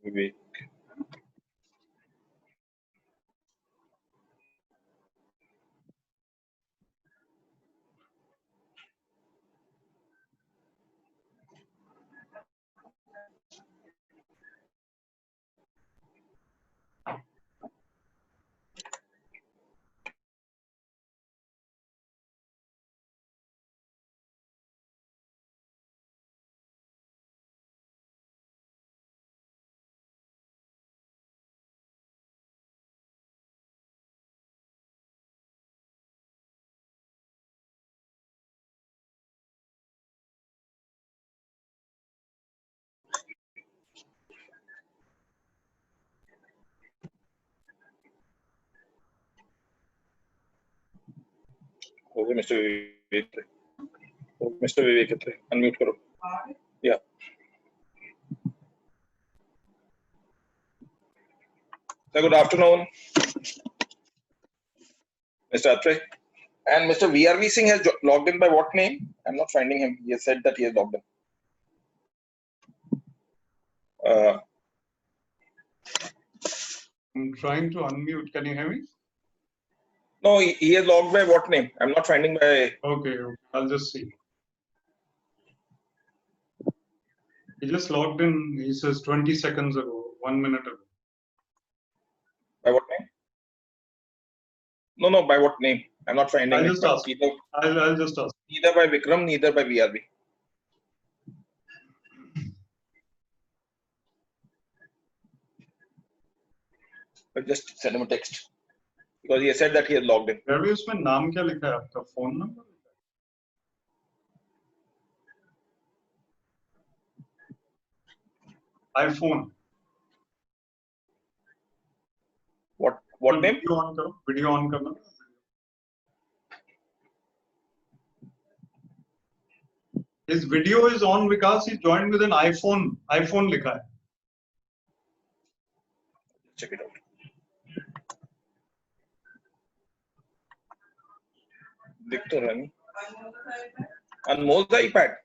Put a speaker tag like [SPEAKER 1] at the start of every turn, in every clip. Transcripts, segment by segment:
[SPEAKER 1] Vivek. Okay, Mr. Vivek. Oh, Mr. Vivek, Attray. Unmute करो. Yeah. So good afternoon, Mr. Attray. And Mr. VRV Singh has logged in by what name? I'm not finding him. He has said that he has logged in.
[SPEAKER 2] I'm trying to unmute. Can you hear me?
[SPEAKER 1] No, he has logged by what name? I'm not finding by.
[SPEAKER 2] Okay, I'll just see. He just logged in. He says 20 seconds ago, 1 minute ago.
[SPEAKER 1] By what name? No, by what name? I'm not finding
[SPEAKER 2] I'll
[SPEAKER 1] it.
[SPEAKER 2] just ask.
[SPEAKER 1] Either,
[SPEAKER 2] I'll just ask.
[SPEAKER 1] neither by Vikram, neither by VRV. But just send him a text because he has said that he has logged in.
[SPEAKER 2] VRV उसमें नाम क्या लिखा है आपका? Phone number? iPhone.
[SPEAKER 1] What name?
[SPEAKER 2] Video on करो. Video on करना. His video is on because he joined with an iPhone. iPhone लिखा है.
[SPEAKER 1] Check it out. दिख तो रहा नहीं. Anmol's iPad.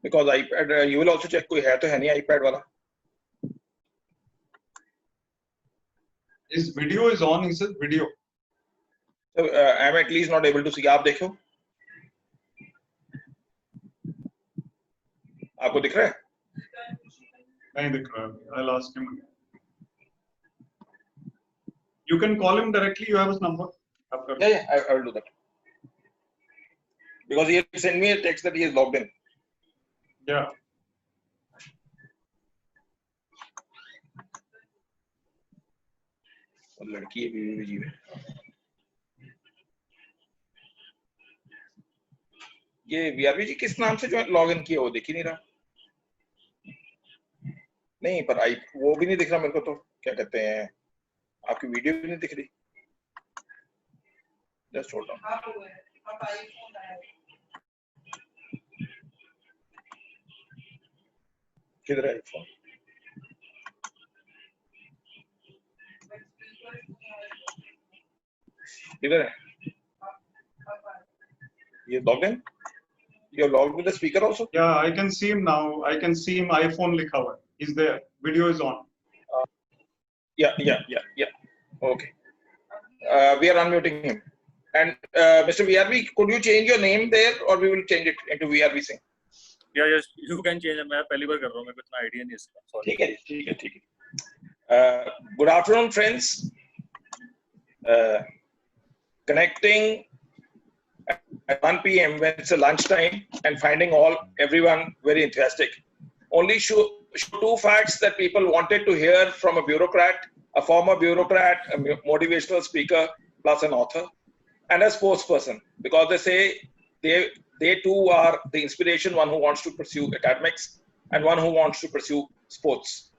[SPEAKER 1] Because iPad, you will also check कोई है तो है नहीं iPad वाला.
[SPEAKER 2] His video is on. He says video.
[SPEAKER 1] So I'm at least not able to see. आप देखो. आपको दिख रहा है?
[SPEAKER 2] नहीं दिख रहा है. I'll ask him again. You can call him directly. You have his number.
[SPEAKER 1] Yeah, I will do that. Because he has sent me a text that he is logged in.
[SPEAKER 2] Yeah.
[SPEAKER 1] लड़की है बीवी जी में. ये VRV जी किस नाम से जो log in किया वो दिख ही नहीं रहा. नहीं पर वो भी नहीं दिख रहा मेरे को. तो क्या कहते हैं, आपकी वीडियो भी नहीं दिख रही. Just hold on. किधर है आईफोन? किधर है ये logged in? You have logged with the speaker also?
[SPEAKER 2] Yeah, I can see him now. I can see him. iPhone लिखा हुआ है. He's there. Video is on.
[SPEAKER 1] Yeah. Okay. We are unmuting him. And Mr. VRV, could you change your name there, or we will change it into VRV Singh?
[SPEAKER 3] Yeah, yes, you can change. मैं पहली बार कर रहा हूँ. मेरे को इतना idea नहीं इसका. Sorry.
[SPEAKER 1] ठीक है. Good afternoon, friends. Connecting at 1 p.m. when it's a lunchtime and finding everyone very enthusiastic. Only show two facts that people wanted to hear from a bureaucrat, a former bureaucrat, a motivational speaker, plus an author, and a sportsperson. Because they say they too are the inspiration, one who wants to pursue academics and one who wants to pursue sports.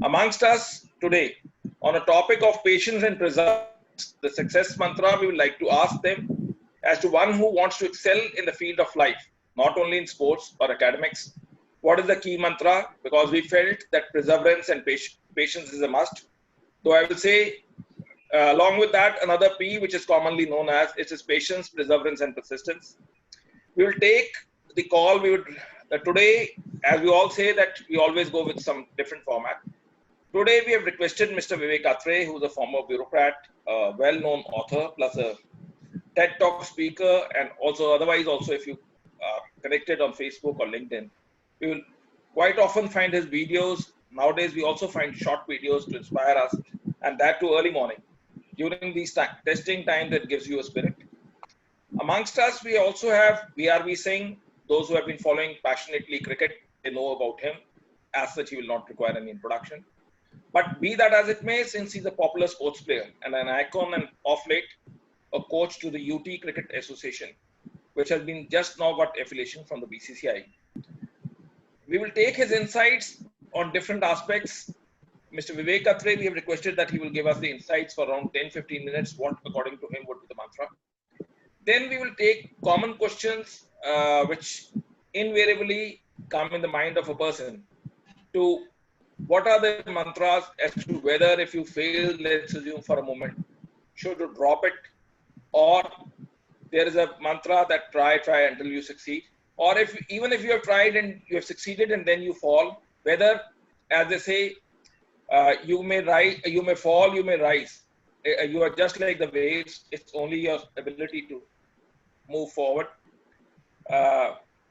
[SPEAKER 1] Amongst us today, on a topic of patience and preservance, the success mantra, we would like to ask them as to one who wants to excel in the field of life, not only in sports or academics. What is the key mantra? Because we felt that perseverance and patience is a must. Though I will say, along with that, another P, which is commonly known as, it is patience, perseverance, and persistence. We will take the call. We would today, as we all say, that we always go with some different format. Today, we have requested Mr. Vivek Attray, who is a former bureaucrat, a well-known author, plus a TED Talk speaker, and also otherwise also if you are connected on Facebook or LinkedIn, we will quite often find his videos. Nowadays, we also find short videos to inspire us, and that too early morning. During these testing time that gives you a spirit. Amongst us, we also have VRV Singh. Those who have been following passionately cricket, they know about him. As such, he will not require any introduction. But be that as it may, since he's a popular sports player and an icon and of late, a coach to the UT Cricket Association, which has been just now got affiliation from the BCCI. We will take his insights on different aspects. Mr. Vivek Attray, we have requested that he will give us the insights for around 10-15 minutes, what according to him would be the mantra. Then we will take common questions which invariably come in the mind of a person to what are the mantras as to whether if you fail, let's assume for a moment, should you drop it, or there is a mantra that try until you succeed, or even if you have tried and you have succeeded and then you fall, whether, as they say, you may fall, you may rise. You are just like the waves. It's only your ability to move forward.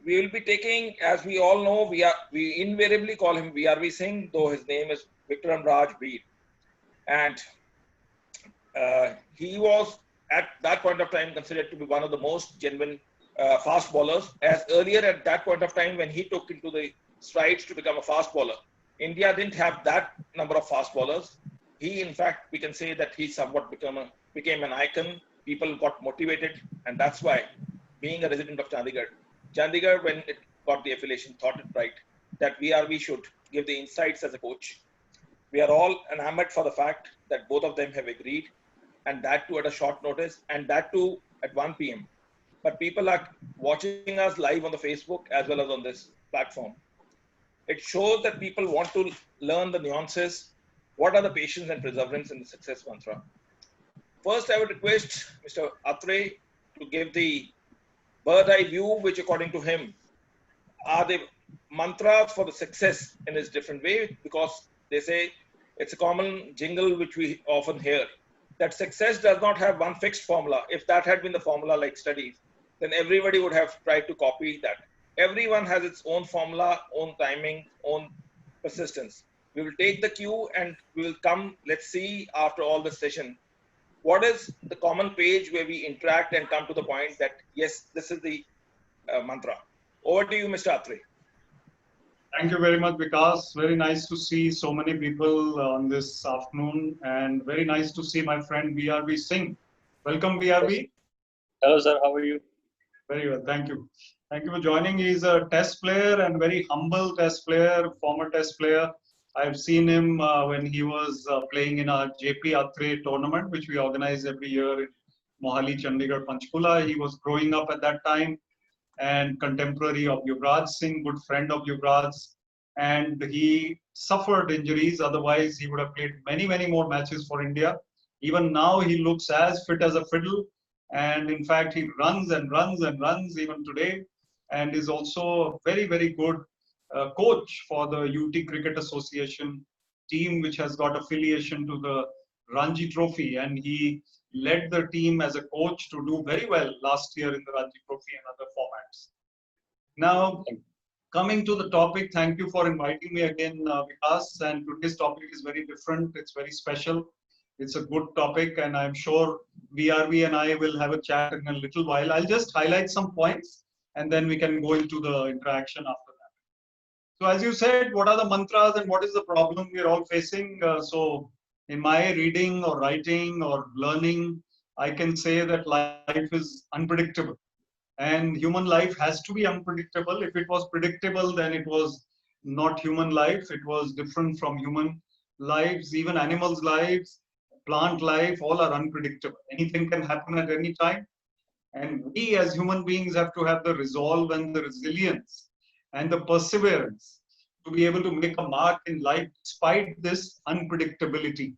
[SPEAKER 1] We will be taking, as we all know, we invariably call him VRV Singh, though his name is Vikram Raj Veer. And he was at that point of time considered to be one of the most genuine fast bowlers, as earlier at that point of time when he took into the strides to become a fast bowler, India didn't have that number of fast bowlers. He, in fact, we can say that he somewhat became an icon. People got motivated, and that's why, being a resident of Chandigarh, when it got the affiliation, thought it right that VRV should give the insights as a coach. We are all enamored for the fact that both of them have agreed, and that too at a short notice, and that too at 1 p.m. But people are watching us live on the Facebook as well as on this platform. It shows that people want to learn the nuances. What are the patience and perseverance in the success mantra? First, I would request Mr. Attray to give the bird eye view, which according to him are the mantras for the success in his different way, because they say it's a common jingle which we often hear that success does not have one fixed formula. If that had been the formula like studies, then everybody would have tried to copy that. Everyone has its own formula, own timing, own persistence. We will take the cue and we will come, let's see after all the session, what is the common page where we interact and come to the point that, yes, this is the mantra. Over to you, Mr. Attray.
[SPEAKER 2] Thank you very much, Vikas. Very nice to see so many people on this afternoon, and very nice to see my friend VRV Singh. Welcome, VRV.
[SPEAKER 3] Hello, sir. How are you?
[SPEAKER 2] Very well. Thank you. Thank you for joining. He's a test player and very humble test player, former test player. I've seen him when he was playing in our JP Attray tournament, which we organize every year in Mohali, Chandigarh, Panchkula. He was growing up at that time and contemporary of Yuvraj Singh, good friend of Yuvraj. And he suffered injuries. Otherwise, he would have played many, many more matches for India. Even now, he looks as fit as a fiddle. And in fact, he runs and runs and runs even today, and is also a very, very good coach for the UT Cricket Association team, which has got affiliation to the Ranji Trophy. And he led the team as a coach to do very well last year in the Ranji Trophy and other formats. Now, coming to the topic, thank you for inviting me again, Vikas. And today's topic is very different. It's very special. It's a good topic, and I'm sure VRV and I will have a chat in a little while. I'll just highlight some points, and then we can go into the interaction after that. So as you said, what are the mantras and what is the problem we're all facing? So in my reading or writing or learning, I can say that life is unpredictable. And human life has to be unpredictable. If it was predictable, then it was not human life. It was different from human lives, even animals' lives. plant life, all are unpredictable. Anything can happen at any time. And we as human beings have to have the resolve and the resilience and the perseverance to be able to make a mark in life despite this unpredictability.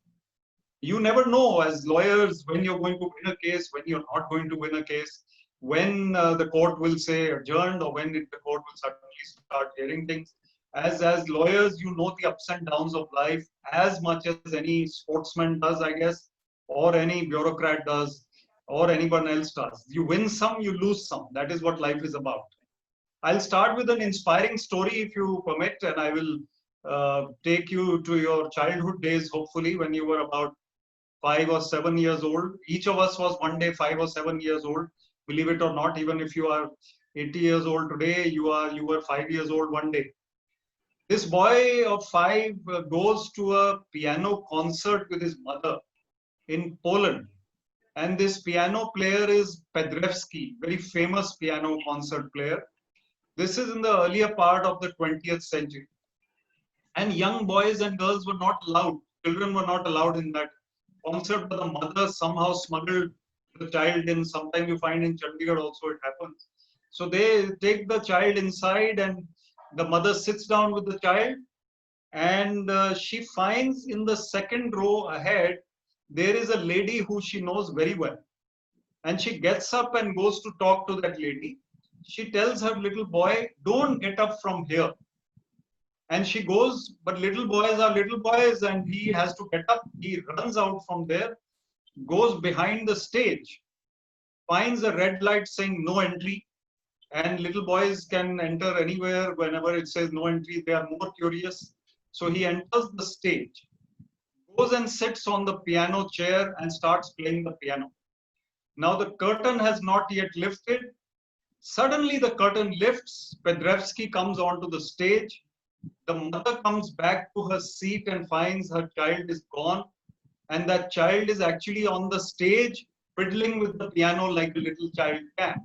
[SPEAKER 2] You never know as lawyers when you're going to win a case, when you're not going to win a case, when the court will say adjourned, or when the court will suddenly start hearing things. As lawyers, you know the ups and downs of life as much as any sportsman does, I guess, or any bureaucrat does, or anyone else does. You win some, you lose some. That is what life is about. I'll start with an inspiring story, if you permit, and I will take you to your childhood days, hopefully, when you were about 5 or 7 years old. Each of us was one day 5 or 7 years old. Believe it or not, even if you are 80 years old today, you were 5 years old one day. This boy of 5 goes to a piano concert with his mother in Poland. And this piano player is Paderewski, very famous piano concert player. This is in the earlier part of the 20th century. And young boys and girls were not allowed. Children were not allowed in that concert, but the mother somehow smuggled the child in. Sometimes you find in Chandigarh also it happens. So they take the child inside, and the mother sits down with the child, and she finds in the second row ahead, there is a lady who she knows very well. And she gets up and goes to talk to that lady. She tells her little boy, don't get up from here. And she goes, but little boys are little boys, and he has to get up. He runs out from there, goes behind the stage, finds a red light saying no entry. And little boys can enter anywhere. Whenever it says no entry, they are more curious. So he enters the stage, goes and sits on the piano chair and starts playing the piano. Now the curtain has not yet lifted. Suddenly the curtain lifts. Paderewski comes onto the stage. The mother comes back to her seat and finds her child is gone. And that child is actually on the stage, fiddling with the piano like a little child can.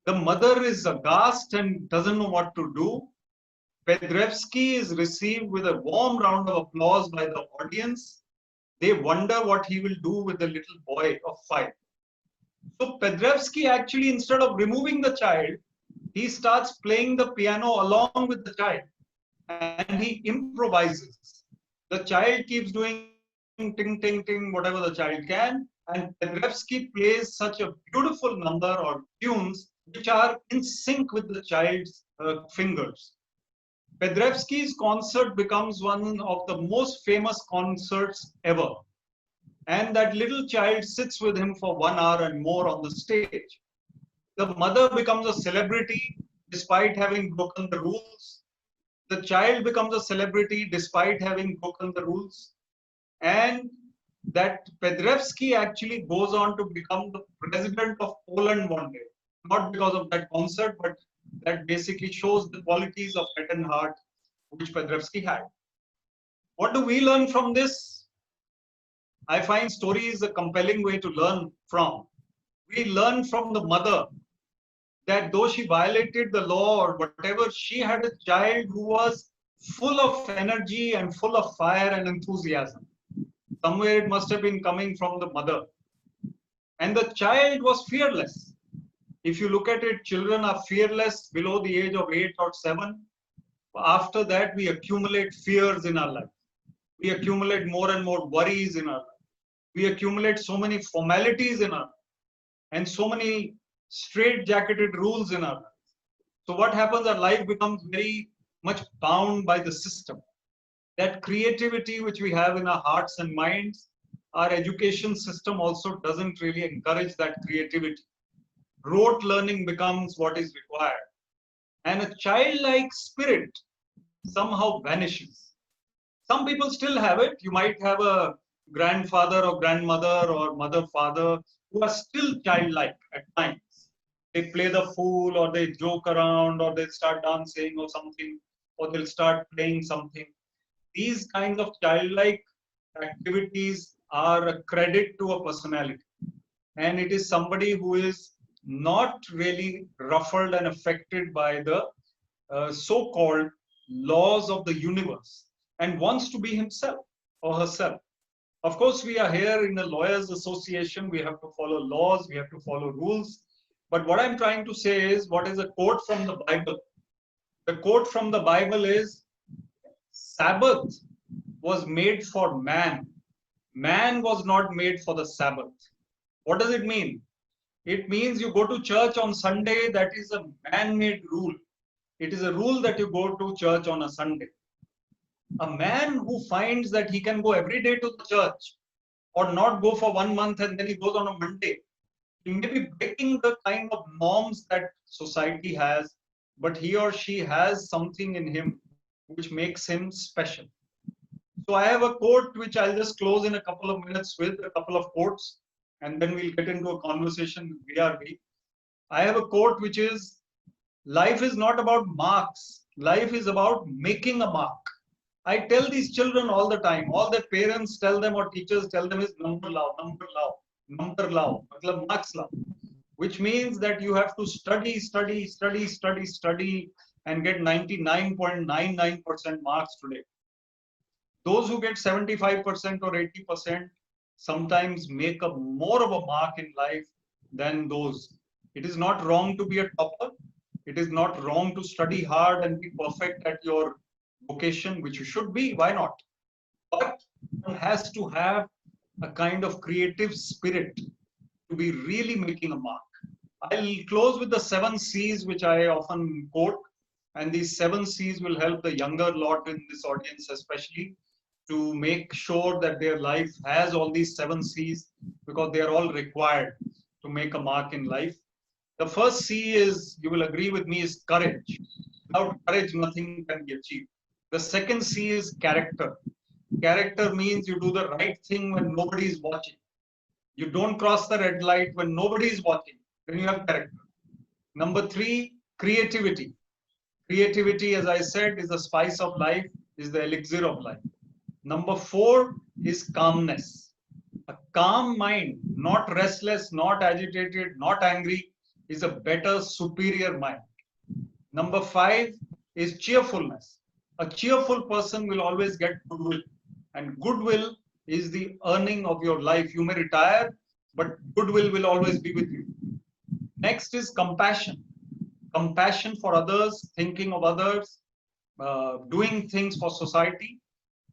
[SPEAKER 2] The mother is aghast and doesn't know what to do. Paderewski is received with a warm round of applause by the audience. They wonder what he will do with the little boy of 5. So Paderewski actually, instead of removing the child, he starts playing the piano along with the child, and he improvises. The child keeps doing ting, ting, ting, whatever the child can, and Paderewski plays such a beautiful number or tunes which are in sync with the child's fingers. Paderewski's concert becomes one of the most famous concerts ever. And that little child sits with him for 1 hour and more on the stage. The mother becomes a celebrity despite having broken the rules. The child becomes a celebrity despite having broken the rules. And that Paderewski actually goes on to become the president of Poland one day. Not because of that concert, but that basically shows the qualities of head and heart which Paderewski had. What do we learn from this? I find stories a compelling way to learn from. We learn from the mother that though she violated the law or whatever, she had a child who was full of energy and full of fire and enthusiasm. Somewhere it must have been coming from the mother. And the child was fearless. If you look at it, children are fearless below the age of 8 or 7. After that, we accumulate fears in our life. We accumulate more and more worries in our life. We accumulate so many formalities in our life and so many straight-jacketed rules in our life. So what happens, our life becomes very much bound by the system. That creativity which we have in our hearts and minds, our education system also doesn't really encourage that creativity. Rote learning becomes what is required. And a childlike spirit somehow vanishes. Some people still have it. You might have a grandfather or grandmother or mother-father who are still childlike at times. They play the fool, or they joke around, or they start dancing or something, or they'll start playing something. These kinds of childlike activities are a credit to a personality. And it is somebody who is not really ruffled and affected by the so-called laws of the universe and wants to be himself or herself. Of course, we are here in a lawyers association. We have to follow laws. We have to follow rules. But what I'm trying to say is, what is a quote from the Bible? The quote from the Bible is, Sabbath was made for man. Man was not made for the Sabbath. What does it mean? It means you go to church on Sunday. That is a man-made rule. It is a rule that you go to church on a Sunday. A man who finds that he can go every day to the church or not go for 1 month and then he goes on a Monday, he may be breaking the kind of norms that society has, but he or she has something in him which makes him special. So I have a quote which I'll just close in a couple of minutes with, a couple of quotes, and then we'll get into a conversation with VRV. I have a quote which is, life is not about marks. Life is about making a mark. I tell these children all the time, all their parents tell them or teachers tell them is number lao, number lao, number lao, matlab marks lao, which means that you have to study and get 99.99% marks today. Those who get 75% or 80% sometimes make a more of a mark in life than those. It is not wrong to be a topper. It is not wrong to study hard and be perfect at your vocation, which you should be. Why not? But one has to have a kind of creative spirit to be really making a mark. I'll close with the 7 C's, which I often quote. And these 7 C's will help the younger lot in this audience, especially, to make sure that their life has all these 7 C's, because they are all required to make a mark in life. The first C is, you will agree with me, is courage. Without courage, nothing can be achieved. The second C is character. Character means you do the right thing when nobody is watching. You don't cross the red light when nobody is watching. Then you have character. Number 3, creativity. Creativity, as I said, is the spice of life, is the elixir of life. Number 4 is calmness. A calm mind, not restless, not agitated, not angry, is a better, superior mind. Number 5 is cheerfulness. A cheerful person will always get goodwill. And goodwill is the earning of your life. You may retire, but goodwill will always be with you. Next is compassion. Compassion for others, thinking of others, doing things for society.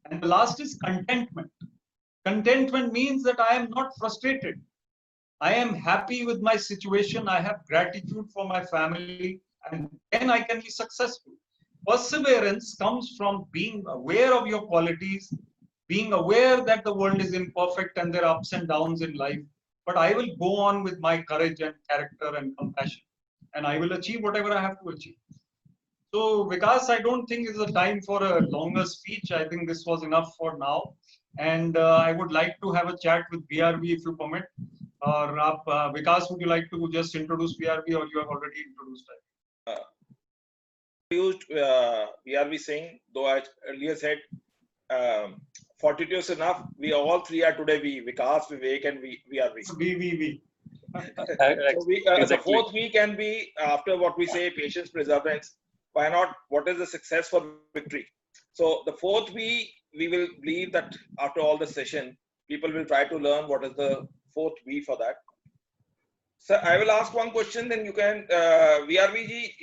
[SPEAKER 2] And the last is contentment. Contentment means that I am not frustrated. I am happy with my situation. I have gratitude for my family, and then I can be successful. Perseverance comes from being aware of your qualities, being aware that the world is imperfect and there are ups and downs in life. But I will go on with my courage and character and compassion, and I will achieve whatever I have to achieve. So, Vikas, I don't think it's a time for a longer speech. I think this was enough for now. And I would like to have a chat with BRV if you permit. Or Vikas, would you like to just introduce BRV, or you have already introduced it?
[SPEAKER 1] Used BRV Singh, though I earlier said fortuitous enough, we all three are today Vikas, Vivek, and BRV.
[SPEAKER 2] V.
[SPEAKER 1] So the fourth V can be, after what we say, patience, perseverance. Why not? What is the success for victory? So the fourth V, we will believe that after all the session, people will try to learn what is the fourth V for that. So I will ask one question, then you can, VRVG,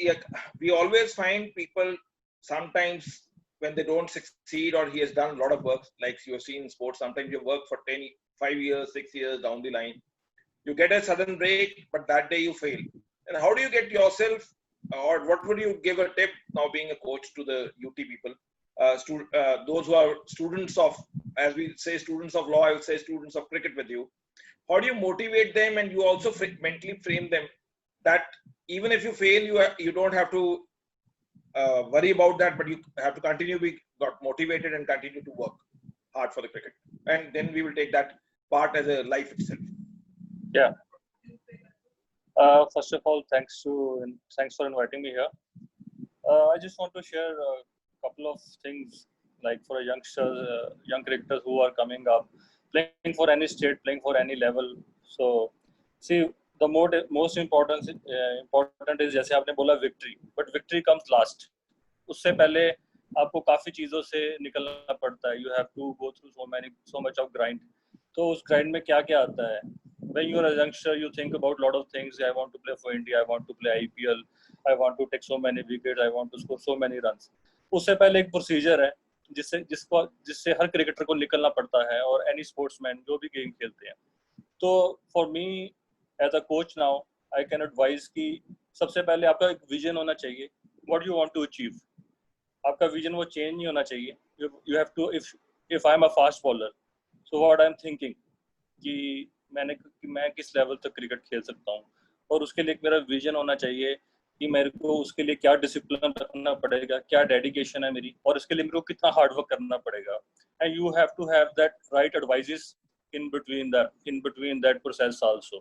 [SPEAKER 1] we always find people sometimes when they don't succeed or he has done a lot of work, like you have seen in sports, sometimes you work for 5 years, 6 years down the line. You get a sudden break, but that day you fail. And how do you get yourself, or what would you give a tip now being a coach to the UT people, those who are students of, as we say, students of law, I would say students of cricket with you. How do you motivate them, and you also mentally frame them that even if you fail, you don't have to worry about that, but you have to continue to be motivated and continue to work hard for the cricket. And then we will take that part as a life itself.
[SPEAKER 3] Yeah. First of all, thanks for inviting me here. I just want to share a couple of things, like for a youngster, young cricketers who are coming up, playing for any state, playing for any level. So, see, the most important is, जैसे आपने बोला, victory. But victory comes last. उससे पहले आपको काफी चीजों से निकलना पड़ता है. You have to go through so much of grind. तो उस ग्राइंड में क्या क्या आता है? When you are a youngster, you think about lot of things. I want to play for India. I want to play IPL. I want to take so many wickets. I want to score so many runs. उससे पहले एक procedure है जिससे हर cricketer को निकलना पड़ता है, और एनी स्पोर्ट्समैन जो भी गेम खेलते हैं. तो for me as a coach now I can advise कि सबसे पहले आपका एक विजन होना चाहिए. What you want to achieve. आपका विजन वो चेंज नहीं होना चाहिए. You have to, if I am a fast bowler, so what I am thinking कि मैं किस लेवल तक क्रिकेट खेल सकता हूँ, और उसके लिए मेरा विजन होना चाहिए कि मेरे को उसके लिए क्या डिसिप्लिन रखना पड़ेगा, क्या डेडिकेशन है मेरी, और इसके लिए मेरे को कितना हार्ड वर्क करना पड़ेगा. And you have to have that right advices in between that process also.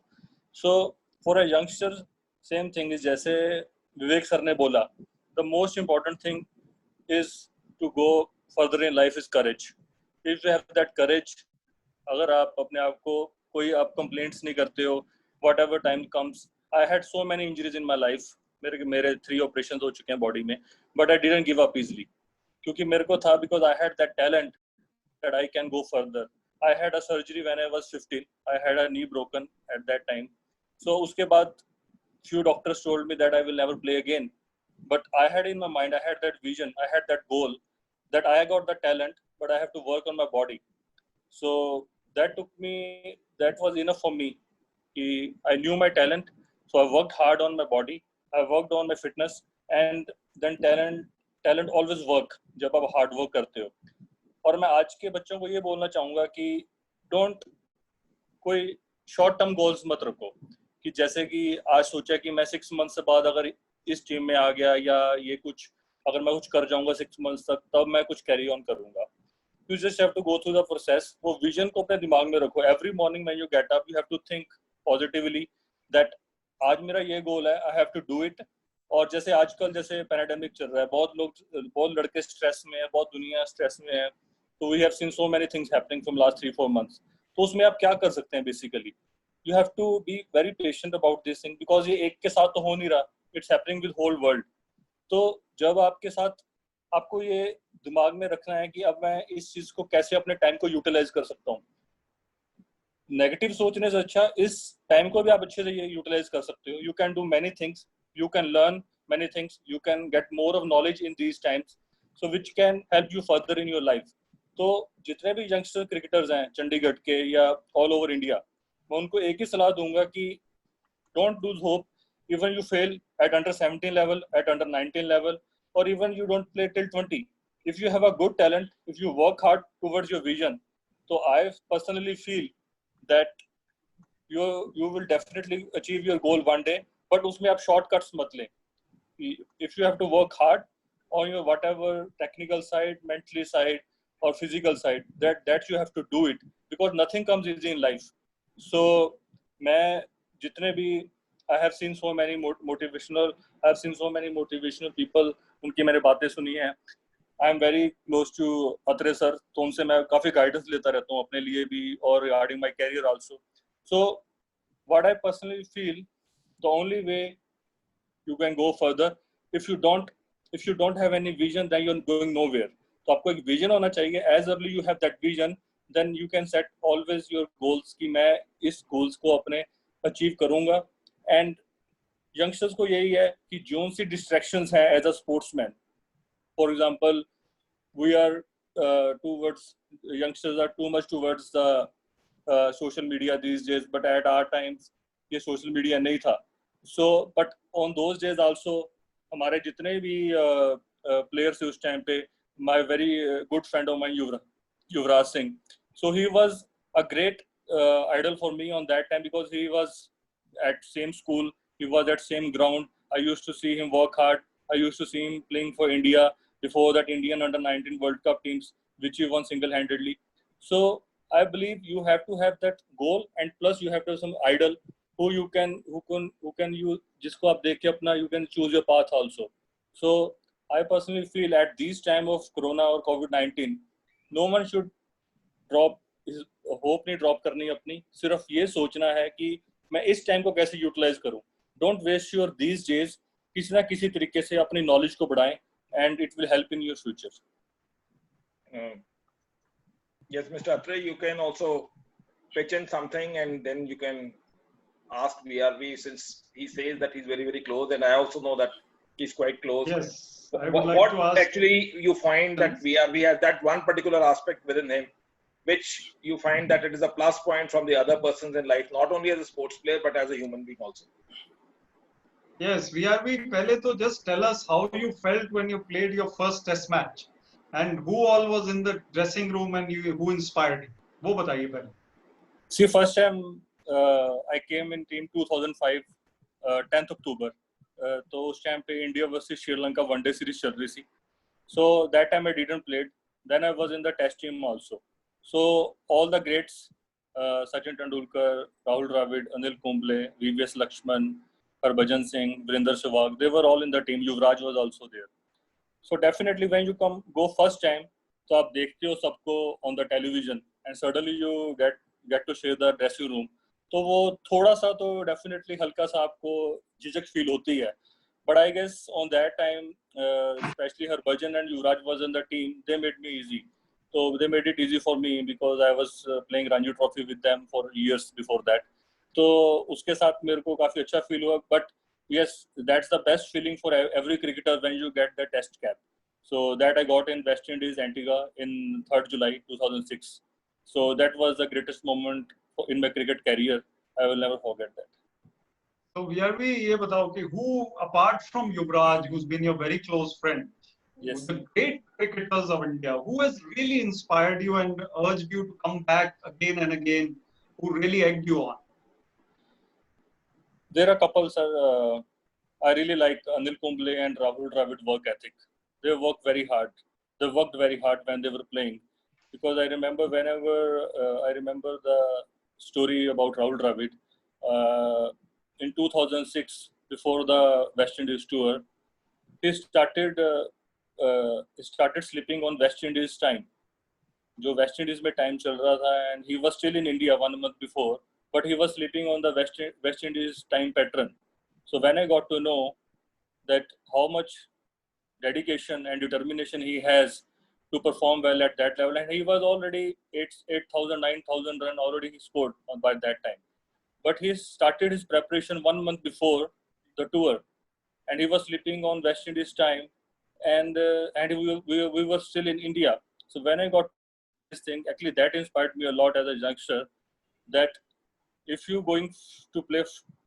[SPEAKER 3] So for a youngster, same thing is जैसे विवेक सर ने बोला, the most important thing is to go further in life is courage. If you have that courage, अगर आप अपने आप को कोई आप कंप्लेंट्स नहीं करते हो, whatever time comes. I had so many injuries in my life. मेरे 3 operations हो चुके हैं बॉडी में, but I didn't give up easily. क्योंकि मेरे को था, because I had that talent that I can go further. I had a surgery when I was 15. I had a knee broken at that time. So उसके बाद few doctors told me that I will never play again. But I had in my mind, I had that vision, I had that goal that I got the talent, but I have to work on my body. So that was enough for me. I knew my talent, so I worked hard on my body. I worked on my fitness, and then talent always work जब आप hard work करते हो. और मैं आज के बच्चों को ये बोलना चाहूँगा कि डोंट कोई शॉर्ट टर्म गोल्स मत रखो, कि जैसे कि आज सोचा कि मैं 6 मंथ से बाद अगर इस टीम में आ गया, या ये कुछ अगर मैं कुछ कर जाऊँगा 6 मंथ तक, तब मैं कुछ कैरी ऑन करूँगा. You just have to go through the process. वो विजन को अपने दिमाग में रखो. Every morning when you get up, you have to think positively that आज मेरा ये गोल है, I have to do it. और जैसे आजकल जैसे पैंडेमिक चल रहा है, बहुत लड़के स्ट्रेस में है, बहुत दुनिया स्ट्रेस में है. तो we have seen so many things happening from last 3-4 months. तो उसमें आप क्या कर सकते हैं? Basically you have to be very patient about this thing, because ये एक के साथ तो हो नहीं रहा, it's happening with whole world. तो जब आपके साथ, आपको ये दिमाग में रखना है कि अब मैं इस चीज को कैसे अपने टाइम को यूटिलाइज कर सकता हूँ. नेगेटिव सोचने से अच्छा इस टाइम को भी आप अच्छे से ये यूटिलाइज कर सकते हो. You can do many things, you can learn many things, you can get more of knowledge in these times, so which can help you further in your life. तो जितने भी यंगस्टर क्रिकेटर्स हैं चंडीगढ़ के या all over India, मैं उनको एक ही सलाह दूंगा कि don't lose hope. Even you fail at under 17 level, at under 19 level, और even you don't play till 20. If you have a good talent, if you work hard towards your vision, तो I personally feel that you will definitely achieve your goal one day. But उसमें आप shortcuts मत लें. If you have to work hard on your whatever technical side, mentally side, or physical side, that you have to do it, because nothing comes easy in life. So मैं जितने भी I have seen so many motivational people, उनकी मैंने बातें सुनी हैं. I am very close to Attray sir, तो उनसे मैं काफ़ी गाइडेंस लेता रहता हूँ अपने लिए भी, और regarding my career also. So what I personally feel, the only way you can go further, if you don't have any vision, then you're going nowhere. तो आपको एक विजन होना चाहिए. As early you have that vision, then you can set always your goals कि मैं इस goals को अपने achieve करूँगा. And youngsters को यही है कि जो सी distractions हैं as a sportsman, for example, we are youngsters are too much towards the social media these days, but at our times ये social media नहीं था. So but on those days also हमारे जितने भी players थे उस time पे, my very good friend of mine, Yuvraj Singh. So he was a great idol for me on that time, because he was at same school, he was at same ground. I used to see him work hard. I used to see him playing for India before that Indian under-19 World Cup teams, which he won single-handedly. So I believe you have to have that goal, and plus you have to have some idol who you can you जिसको आप देख के अपना you can choose your path also. So I personally feel at this time of Corona or COVID-19, no one should drop his hope. नहीं drop करनी अपनी, सिर्फ ये सोचना है कि मैं इस टाइम को कैसे यूटिलाइज करूं. Don't waste your these days. किसी ना किसी तरीके से अपनी नॉलेज को बढ़ाएं, and it will help in your future.
[SPEAKER 1] Yes, Mr. Attray, you can also pitch in something, and then you can ask VRV, since he says that he's very, very close, and I also know that he's quite close.
[SPEAKER 2] Yes, I would like
[SPEAKER 1] What
[SPEAKER 2] to ask.
[SPEAKER 1] actually you find that VRV has that one particular aspect within him, which you find that it is a plus point from the other persons in life, not only as a sports player, but as a human being also.
[SPEAKER 2] Yes, VRV, pehle to just tell us how you felt when you played your first test match and who all was in the dressing room and who inspired you. वो बताइए पहले.
[SPEAKER 3] See, first time I came in team 2005, 10th October. तो उस time पे India versus Sri Lanka one day series चल रही थी. So that time I didn't play. Then I was in the test team also. So all the greats, Sachin Tendulkar, Rahul Dravid, Anil Kumble, VVS Lakshman, Harbhajan Singh, Virender Sehwag, they were all in the team. Yuvraj was also there. So definitely when you go first time, तो आप देखते हो सबको on the television and suddenly you get to share the dressing room. तो वो थोड़ा सा तो definitely हल्का सा आपको झिझक feel होती है. But I guess on that time, especially Harbhajan and Yuvraj was in the team, they made me easy. So they made it easy for me because I was playing Ranji Trophy with them for years before that. तो उसके साथ मेरे को काफी अच्छा feel हुआ. But yes, that's the best feeling for every cricketer when you get the test cap. So that I got in West Indies, Antigua in 3rd July 2006. So that was the greatest moment in my cricket career. I will never forget that.
[SPEAKER 2] So VRV, ये बताओ कि who apart from Yuvraj, who's been your very close friend,
[SPEAKER 3] Yes.
[SPEAKER 2] the great cricketers of India, who has really inspired you and urged you to come back again and again, who really egged you on?
[SPEAKER 3] There are a couple, sir. I really like Anil Kumble and Rahul Dravid work ethic. They work very hard. They worked very hard when they were playing. Because I remember I remember the story about Rahul Dravid. In 2006, before the West Indies tour, he started sleeping on West Indies time. जो West Indies में time चल रहा था, and he was still in India 1 month before, but he was sleeping on the West Indies time pattern. So when I got to know that how much dedication and determination he has to perform well at that level, and he was already 8,000, 9,000 run already he scored by that time. But he started his preparation 1 month before the tour, and he was sleeping on West Indies time, and we were still in India. So when I got this thing, actually that inspired me a lot as a youngster, that if you're going to play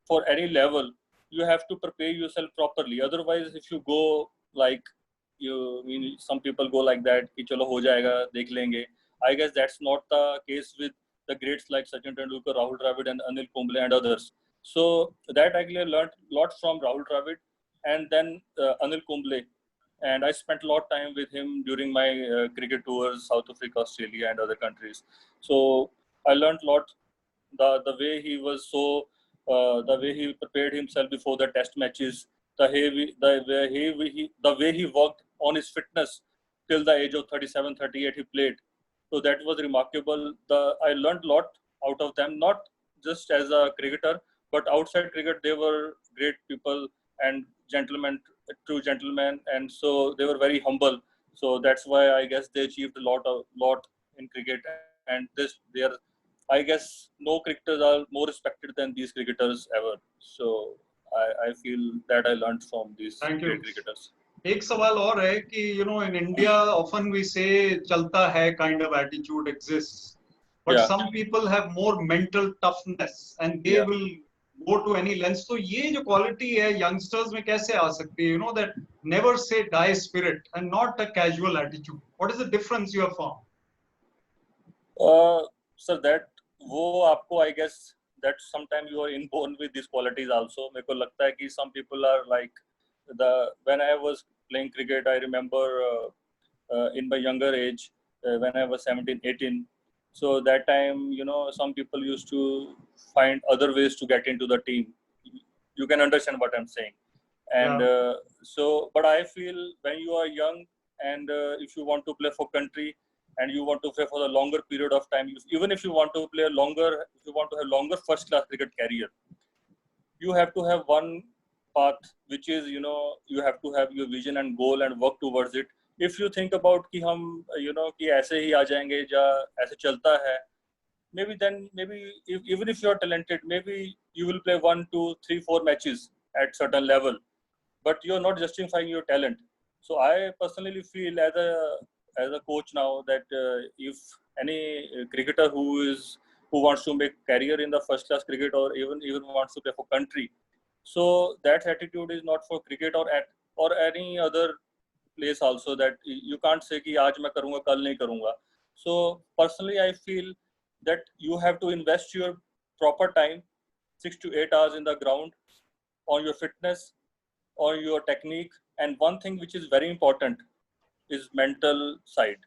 [SPEAKER 3] for any level, you have to prepare yourself properly. Otherwise, if you go like some people go like that, कि चलो हो जाएगा, देख लेंगे. I guess that's not the case with the greats like Sachin Tendulkar, Rahul Dravid, and Anil Kumble and others. So that actually I learned a lot from Rahul Dravid, and then Anil Kumble. And I spent a lot of time with him during my cricket tours, South Africa, Australia, and other countries. So I learned a lot. The way he was the way he prepared himself before the test matches, the way he worked on his fitness till the age of 37, 38 he played. So that was remarkable. I learned a lot out of them, not just as a cricketer, but outside cricket, they were great people and gentlemen, true gentlemen. And so they were very humble. So that's why I guess they achieved a lot in cricket. And I guess no cricketers are more respected than these cricketers ever. So I feel that I learned from these great cricketers.
[SPEAKER 2] एक सवाल और है कि in India often we say चलता है kind of attitude exists, but some people have more mental toughness and they will go to any lengths. तो ये जो quality है youngsters में कैसे आ सकती है? That never say die spirit and not a casual attitude. What is the difference you have found?
[SPEAKER 3] Sir, that वो आपको I guess that sometimes you are inborn with these qualities also. मेरे को लगता है कि some people are like when I was playing cricket, I remember in my younger age, when I was 17, 18. So that time, some people used to find other ways to get into the team. You can understand what I'm saying. And but I feel when you are young and if you want to play for country and you want to play for a longer period of time, even if you want to play if you want to have longer first class cricket career, you have to have one path, which is, you have to have your vision and goal and work towards it. If you think about कि हम, कि ऐसे ही आ जाएंगे या ऐसे चलता है, maybe then maybe even if you are talented, maybe you will play 1, 2, 3, 4 matches at certain level, but you are not justifying your talent. So I personally feel as a coach now that if any cricketer who wants to make career in the first class cricket, or even wants to play for country, so that attitude is not for cricket or any other place also, that you can't say कि आज मैं करूँगा कल नहीं करूँगा. So personally I feel that you have to invest your proper time, 6 to 8 hours in the ground, on your fitness, on your technique, and one thing which is very important is mental side,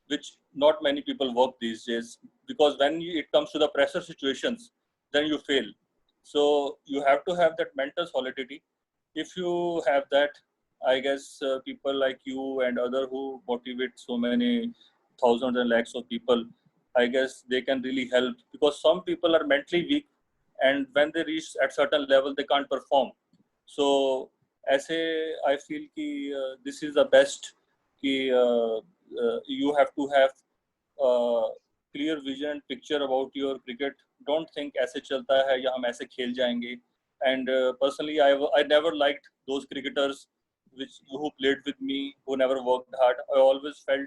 [SPEAKER 3] which not many people work these days, because when it comes to the pressure situations, then you fail. So you have to have that mental solidity. If you have that, I guess people like you and other who motivate so many thousands and lakhs of people, I guess they can really help, because some people are mentally weak, and when they reach at certain level, they can't perform. So ऐसे I feel कि this is the best कि you have to have clear vision and picture about your cricket. Don't think ऐसे चलता है या हम ऐसे खेल जाएंगे. And personally, I never liked those cricketers who played with me, who never worked hard. I always felt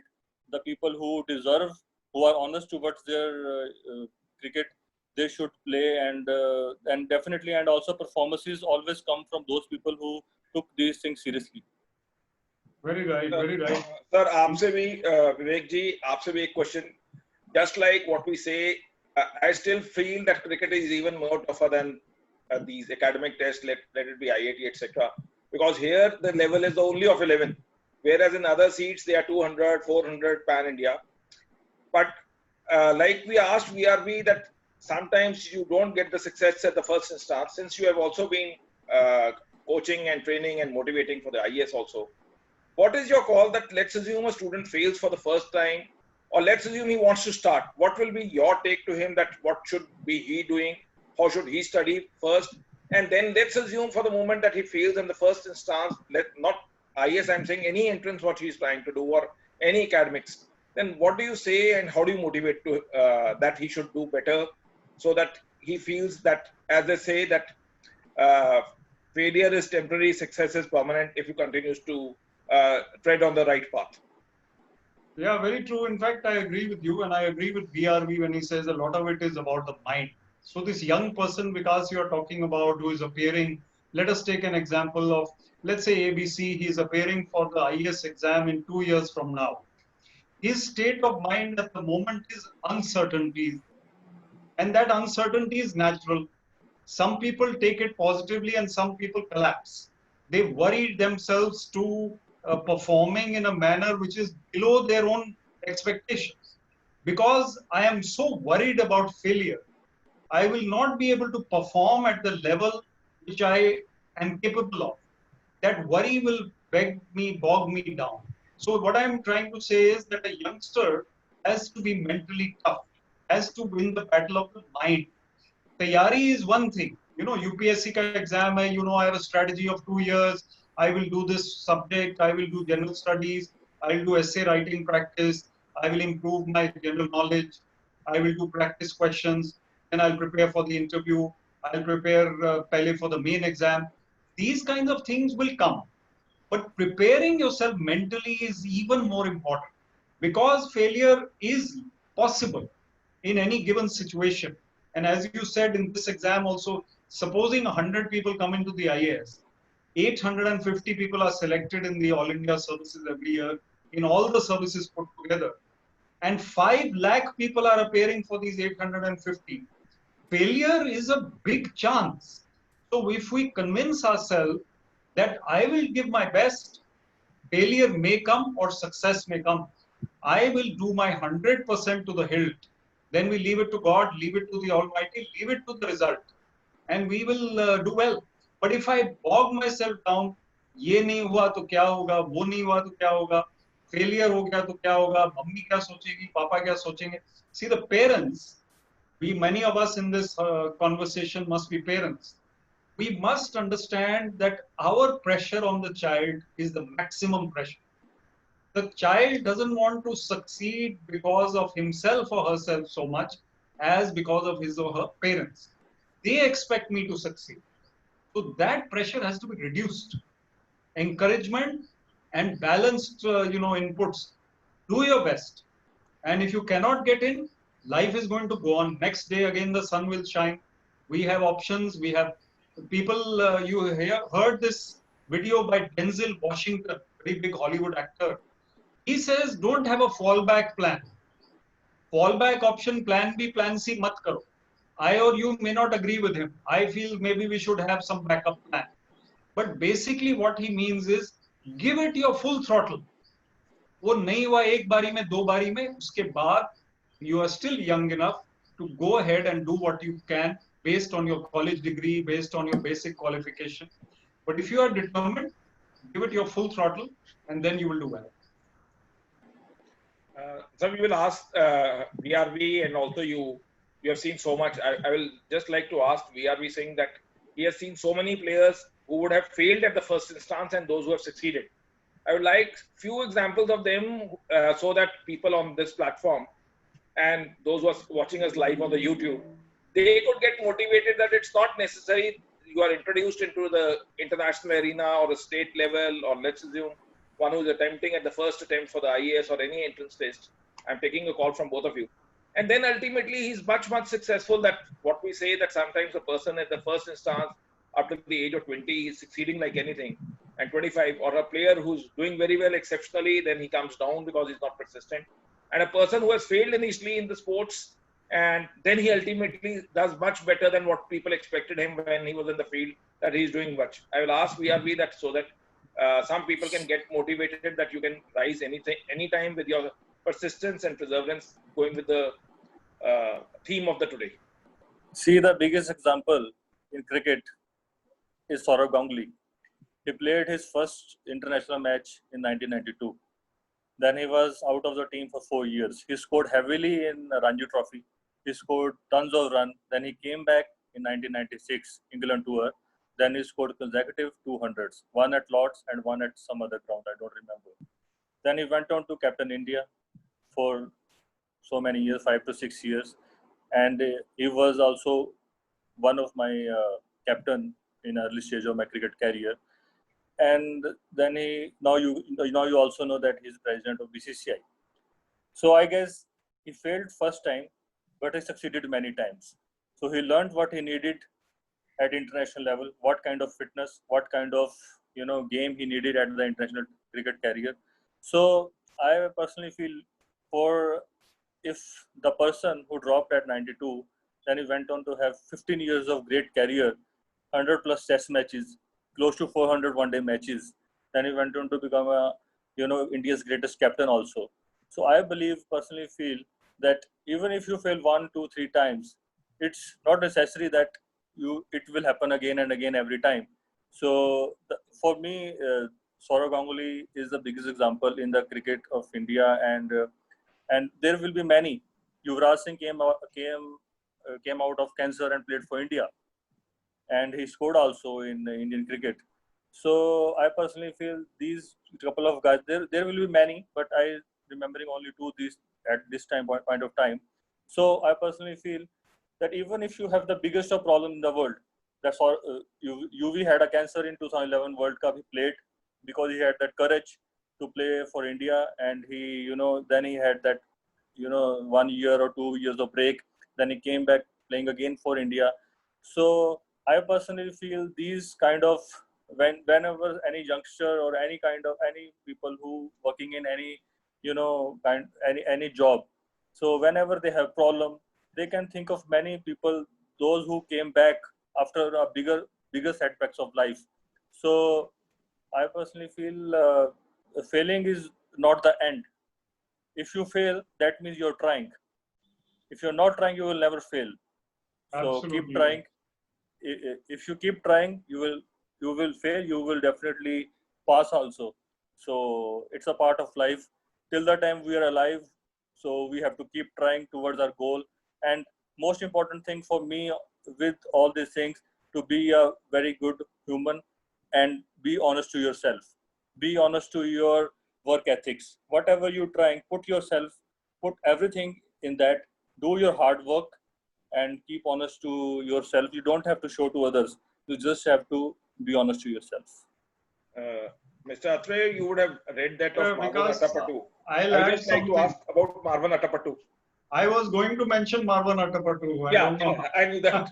[SPEAKER 3] the people who deserve, who are honest towards their cricket, they should play, and definitely, and also performances always come from those people who took these things seriously.
[SPEAKER 2] Very right, very right.
[SPEAKER 1] Sir, आपसे भी विवेक जी, आपसे भी एक question. Just like what we say, I still feel that cricket is even more tougher than these academic tests, let it be IIT, etc. Because here the level is only of 11, whereas in other seats they are 200, 400 pan India. But like we asked VRB, that sometimes you don't get the success at the first instance, since you have also been coaching and training and motivating for the IAS also. What is your call that, let's assume a student fails for the first time, or let's assume he wants to start? What will be your take to him, that what should be he doing? How should he study first? And then let's assume for the moment that he fails in the first instance, not IAS, I'm saying any entrance what he's trying to do, or any academics. Then what do you say, and how do you motivate to that he should do better, so that he feels that, as they say, that failure is temporary, success is permanent, if he continues to tread on the right path?
[SPEAKER 2] Yeah, very true. In fact, I agree with you, and I agree with VRV when he says a lot of it is about the mind. So this young person, because you are talking about, who is appearing, let us take an example of, let's say ABC, he is appearing for the IAS exam in 2 years from now. His state of mind at the moment is uncertainty, and that uncertainty is natural. Some people take it positively and some people collapse. They worry themselves to performing in a manner which is below their own expectations. Because I am so worried about failure, I will not be able to perform at the level which I am capable of. That worry will bog me down. So what I'm trying to say is that a youngster has to be mentally tough, has to win the battle of the mind. Tayari is one thing. UPSC ka exam hai, I have a strategy of 2 years. I will do this subject. I will do general studies. I will do essay writing practice. I will improve my general knowledge. I will do practice questions. Then I'll prepare for the interview. I'll prepare pehle for the main exam. These kinds of things will come. But preparing yourself mentally is even more important, because failure is possible in any given situation. And as you said in this exam also, supposing 100 people come into the IAS, 850 people are selected in the All India services every year, in all the services put together. And 5 lakh people are appearing for these 850. Failure is a big chance. So if we convince ourselves that I will give my best, failure may come or success may come. I will do my 100% to the hilt. Then we leave it to God, leave it to the Almighty, leave it to the result. And we will do well. But if I bog myself down, ये नहीं हुआ तो क्या होगा, वो नहीं हुआ तो क्या होगा, failure हो गया तो क्या होगा, मम्मी क्या सोचेगी, पापा क्या सोचेंगे. See, the parents, many of us in this conversation must be parents. We must understand that our pressure on the child is the maximum pressure. The child doesn't want to succeed because of himself or herself so much as because of his or her parents. They expect me to succeed. So that pressure has to be reduced. Encouragement and balanced, inputs. Do your best. And if you cannot get in, life is going to go on. Next day, again, the sun will shine. We have options. We have people, heard this video by Denzel Washington, very big Hollywood actor. He says, don't have a fallback plan. Fallback option, plan B, plan C, mat karo. I or you may not agree with him. I feel maybe we should have some backup plan. But basically what he means is, give it your full throttle. वो नहीं हुआ एक बारी में, दो बारी में, उसके बाद you are still young enough to go ahead and do what you can based on your college degree, based on your basic qualification. But if you are determined, give it your full throttle, and then you will do well.
[SPEAKER 1] Some people ask VRV and also you have seen so much. I will just like to ask VRV, saying that he has seen so many players who would have failed at the first instance and those who have succeeded. I would like few examples of them so that people on this platform and those who are watching us live on the YouTube, they could get motivated that it's not necessary you are introduced into the international arena or the state level, or let's assume one who is attempting at the first attempt for the IAS or any entrance test. I'm taking a call from both of you. And then ultimately he's much, much successful. That what we say that sometimes a person at the first instance up to the age of 20 is succeeding like anything, and 25, or a player who's doing very well exceptionally, then he comes down because he's not persistent. And a person who has failed initially in the sports, and then he ultimately does much better than what people expected him when he was in the field, that he's doing much. I will ask VRV that so that some people can get motivated that you can rise anytime with your persistence and perseverance, going with the theme of the today.
[SPEAKER 3] See, the biggest example in cricket is Sourav Ganguly. He played his first international match in 1992. Then he was out of the team for 4 years. He scored heavily in Ranji Trophy. He scored tons of runs. Then he came back in 1996 England tour. Then he scored consecutive 200s, one at Lord's and one at some other ground, I don't remember. Then he went on to captain India for so many years, 5 to 6 years. And he was also one of my captain in early stage of my cricket career. And then now you also know that he's president of BCCI. So I guess he failed first time, but he succeeded many times. So he learned what he needed at international level, what kind of fitness, what kind of game he needed at the international cricket career. So I personally feel, for if the person who dropped at 92, then he went on to have 15 years of great career, 100 plus test matches, close to 400 one-day matches. Then he went on to become India's greatest captain also. So I personally feel that even if you fail 1, 2, 3 times, it's not necessary that it will happen again and again every time. So for me, Sourav Ganguly is the biggest example in the cricket of India, and there will be many. Yuvraj Singh came out of cancer and played for India, and he scored also in Indian cricket. So I personally feel these couple of guys, there will be many, but I remembering only 2 these at this point of time. So I personally feel that even if you have the biggest of problem in the world, that's all. UV had a cancer in 2011 World Cup. He played because he had that courage to play for India, and he, then he had that, 1 year or 2 years of break. Then he came back playing again for India. So I personally feel these kind of, whenever any youngster or any people who working in any, any job. So whenever they have problem, they can think of many people, those who came back after a bigger setbacks of life. So I personally feel failing is not the end. If you fail, that means you're trying. If you're not trying, you will never fail. So keep trying. If you keep trying, you will fail. You will definitely pass also. So it's a part of life. Till the time we are alive, so we have to keep trying towards our goal. And most important thing for me with all these things, to be a very good human and be honest to yourself. Be honest to your work ethics. Whatever you're trying, put everything in that. Do your hard work, and keep honest to yourself. You don't have to show to others. You just have to be honest to yourself.
[SPEAKER 1] Mr. Attray, you would have read that of Marwan
[SPEAKER 2] Because
[SPEAKER 1] Attapattu.
[SPEAKER 2] I'll
[SPEAKER 1] I
[SPEAKER 2] add
[SPEAKER 1] just like to
[SPEAKER 2] something.
[SPEAKER 1] ask about Marwan Attapattu.
[SPEAKER 2] I was going to mention Marwan Attapattu. I
[SPEAKER 1] Yeah,
[SPEAKER 2] don't know.
[SPEAKER 1] I knew that.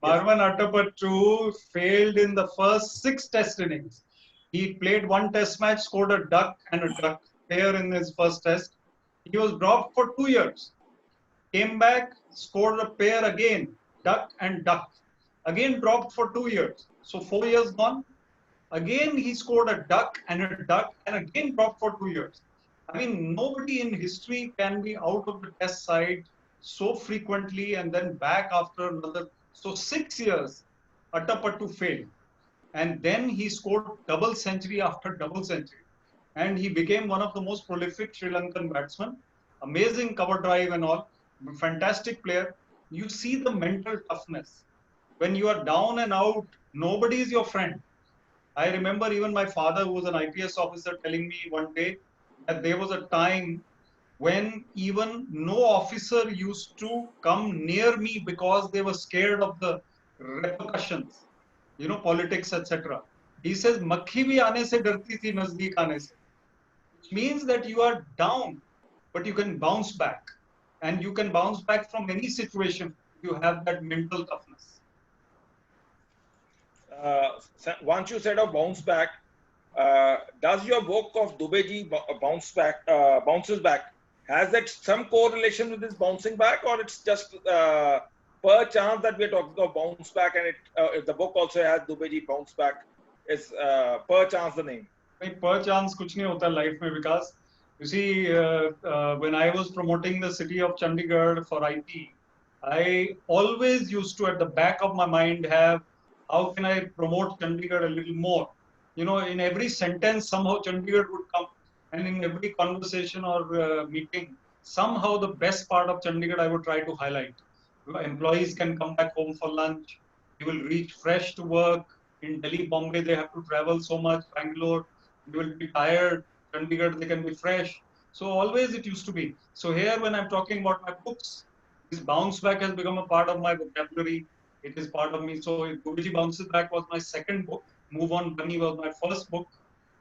[SPEAKER 2] Marwan Attapattu failed in the first 6 test innings. He played 1 test match, scored a duck and a duck pair in his first test. He was dropped for 2 years. Came back, scored a pair again, duck and duck. Again dropped for 2 years. So 4 years gone. Again he scored a duck and again dropped for 2 years. I mean, nobody in history can be out of the test side so frequently and then back after another. So 6 years, Attapattu failed. And then he scored double century after double century. And he became one of the most prolific Sri Lankan batsmen. Amazing cover drive and all. Fantastic player. You see the mental toughness. When you are down and out, nobody is your friend. I remember even my father, who was an IPS officer, telling me one day that there was a time when even no officer used to come near me because they were scared of the repercussions, politics, etc. He says, "Makhi bhi aane se darti thi nazdeek aane se," which means that you are down, but you can bounce back, and you can bounce back from any situation if you have that mental toughness.
[SPEAKER 1] Once you said of bounce back, does your book of Dubeji bounces back, has that some correlation with this bouncing back, or it's just per chance that we're talking of bounce back, and if the book also has Dubeji bounce back, is per chance the name?
[SPEAKER 2] Per chance kuch nahi hota life mein, because you see, when I was promoting the city of Chandigarh for IT, I always used to, at the back of my mind, have how can I promote Chandigarh a little more? In every sentence, somehow Chandigarh would come. And in every conversation or meeting, somehow the best part of Chandigarh I would try to highlight. Employees can come back home for lunch. They will reach fresh to work. In Delhi, Bombay, they have to travel so much. Bangalore, they will be tired. Chandigarh, they can be fresh. So always it used to be. So here, when I'm talking about my books, this bounce back has become a part of my vocabulary. It is part of me. So Guruji Bounces Back was my second book. Move On Bunny was my first book.